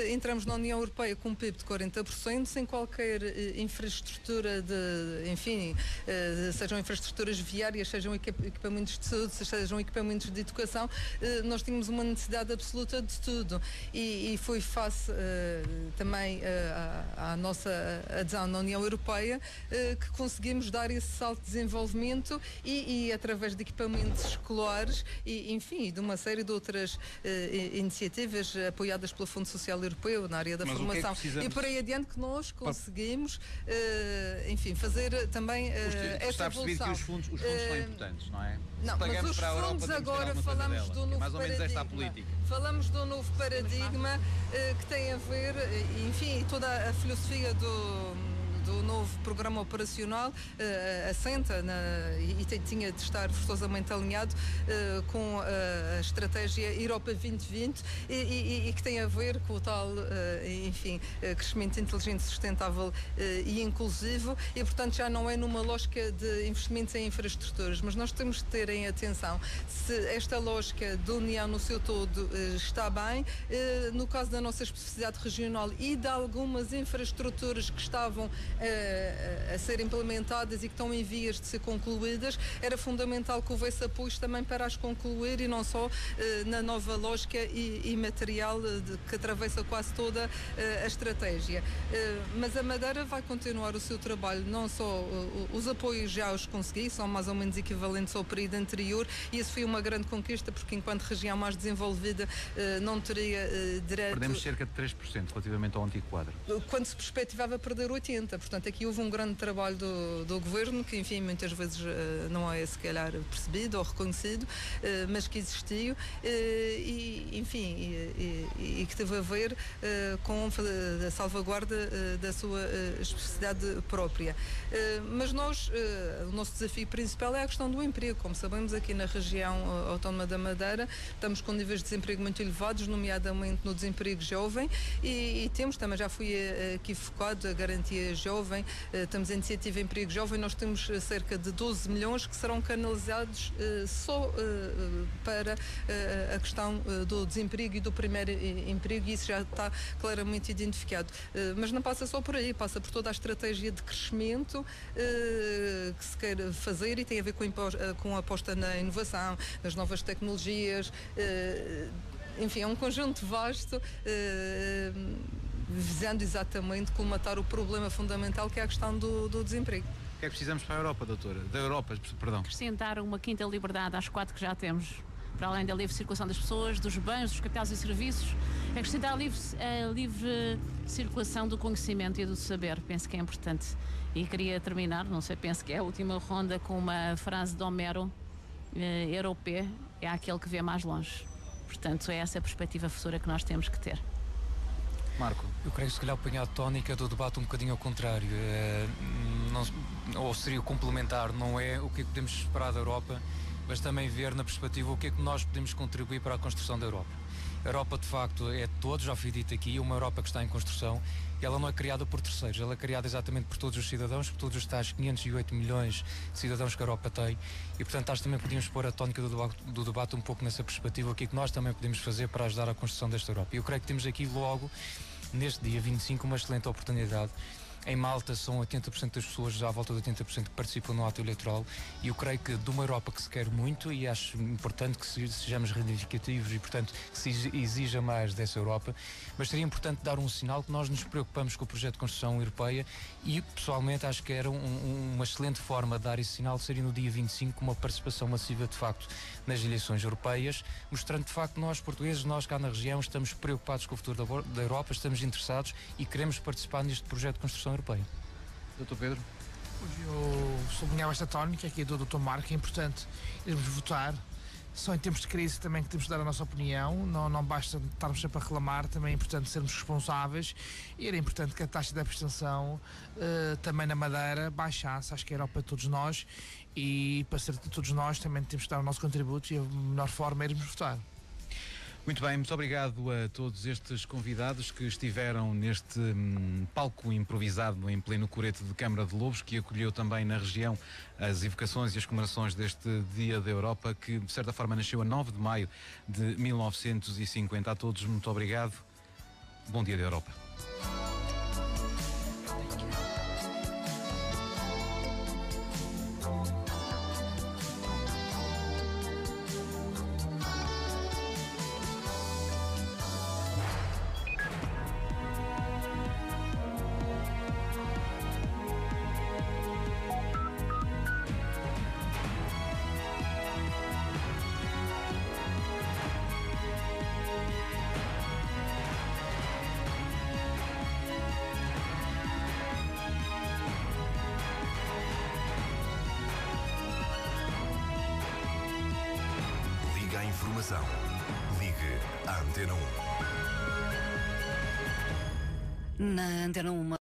entramos na União Europeia com um PIB de 40%, sem qualquer infraestrutura enfim, sejam infraestruturas viárias, sejam equipamentos de saúde, sejam equipamentos de educação, nós tínhamos uma necessidade absoluta de tudo. E foi face também à nossa adesão na União Europeia que conseguimos dar esse salto de desenvolvimento e através de equipamentos escolares e, enfim, de uma série de outras iniciativas apoiadas pelo Fundo Social Europeu na área da formação. E por aí adiante que nós conseguimos, enfim, fazer também essa evolução. Está a perceber que os fundos são importantes, não é? Não, mas os fundos agora falamos do novo mais ou menos esta a política. Falamos do novo paradigma que tem a ver, enfim, toda a filosofia do novo programa operacional assenta e tinha de estar forçosamente alinhado com a estratégia Europa 2020 e que tem a ver com o tal, enfim, crescimento inteligente, sustentável e inclusivo, e portanto já não é numa lógica de investimentos em infraestruturas, mas nós temos de ter em atenção se esta lógica de união no seu todo está bem. No caso da nossa especificidade regional e de algumas infraestruturas que estavam a ser implementadas e que estão em vias de ser concluídas, era fundamental que houvesse apoios também para as concluir e não só na nova lógica e material que atravessa quase toda a estratégia. Mas a Madeira vai continuar o seu trabalho, não só os apoios já os consegui, são mais ou menos equivalentes ao período anterior, e isso foi uma grande conquista, porque enquanto região mais desenvolvida não teria direito... Perdemos cerca de 3% relativamente ao antigo quadro. Quando se perspectivava perder 80%, portanto aqui houve um grande trabalho do governo, que enfim muitas vezes não é se calhar percebido ou reconhecido, mas que existiu e enfim e que teve a ver com a salvaguarda da sua especificidade própria. Mas nós, o nosso desafio principal é a questão do emprego. Como sabemos, aqui na região autónoma da Madeira estamos com níveis de desemprego muito elevados, nomeadamente no desemprego jovem, e temos, também já fui aqui focado, a garantia jovem, Jovem, temos a iniciativa Emprego Jovem, nós temos cerca de 12 milhões que serão canalizados só para a questão do desemprego e do primeiro emprego, e isso já está claramente identificado. Mas não passa só por aí, passa por toda a estratégia de crescimento que se quer fazer, e tem a ver com a aposta na inovação, nas novas tecnologias, enfim, é um conjunto vasto, visando exatamente colmatar o problema fundamental, que é a questão do desemprego. O que é que precisamos para a Europa, doutora? Da Europa, perdão. Acrescentar uma quinta liberdade às 4 que já temos, para além da livre circulação das pessoas, dos bens, dos capitais e serviços, acrescentar a livre circulação do conhecimento e do saber. Penso que é importante. E queria terminar, não sei, penso que é a última ronda, com uma frase de Homero: europeu é aquele que vê mais longe. Portanto, é essa a perspectiva futura que nós temos que ter. Marco. Eu creio que se calhar apanhar a tónica do debate um bocadinho ao contrário, ou seria complementar, não é o que é que podemos esperar da Europa, mas também ver na perspectiva o que é que nós podemos contribuir para a construção da Europa. A Europa, de facto, é de todos, já foi dito aqui, uma Europa que está em construção. Ela não é criada por terceiros, ela é criada exatamente por todos os cidadãos, por todos os tais 508 milhões de cidadãos que a Europa tem, e portanto acho que também podíamos pôr a tónica do debate um pouco nessa perspectiva, o que é que nós também podemos fazer para ajudar a construção desta Europa. E eu creio que temos aqui logo, neste dia 25, uma excelente oportunidade. Em Malta são 80% das pessoas, já à volta de 80% que participam no ato eleitoral, e eu creio que de uma Europa que se quer muito, e acho importante que sejamos reivindicativos e, portanto, que se exija mais dessa Europa, mas seria importante dar um sinal que nós nos preocupamos com o projeto de construção europeia, e pessoalmente acho que era uma excelente forma de dar esse sinal, seria no dia 25, uma participação massiva de facto nas eleições europeias, mostrando de facto nós portugueses, nós cá na região, estamos preocupados com o futuro da Europa, estamos interessados e queremos participar neste projeto de construção europeia. Dr. Pedro? Eu sublinhava esta tónica aqui do Dr. Marco, é importante irmos votar. Só em tempos de crise também que temos de dar a nossa opinião, não basta estarmos sempre a reclamar, também é importante sermos responsáveis, e era importante que a taxa de abstenção também na Madeira baixasse. Acho que era para todos nós, e para ser de todos nós também temos de dar o nosso contributo, e a melhor forma é irmos votar. Muito bem, muito obrigado a todos estes convidados que estiveram neste palco improvisado em pleno coreto de Câmara de Lobos, que acolheu também na região as evocações e as comemorações deste Dia da Europa, que de certa forma nasceu a 9 de maio de 1950. A todos, muito obrigado. Bom Dia da Europa. Informação. Ligue à Antena 1. Na Antena 1.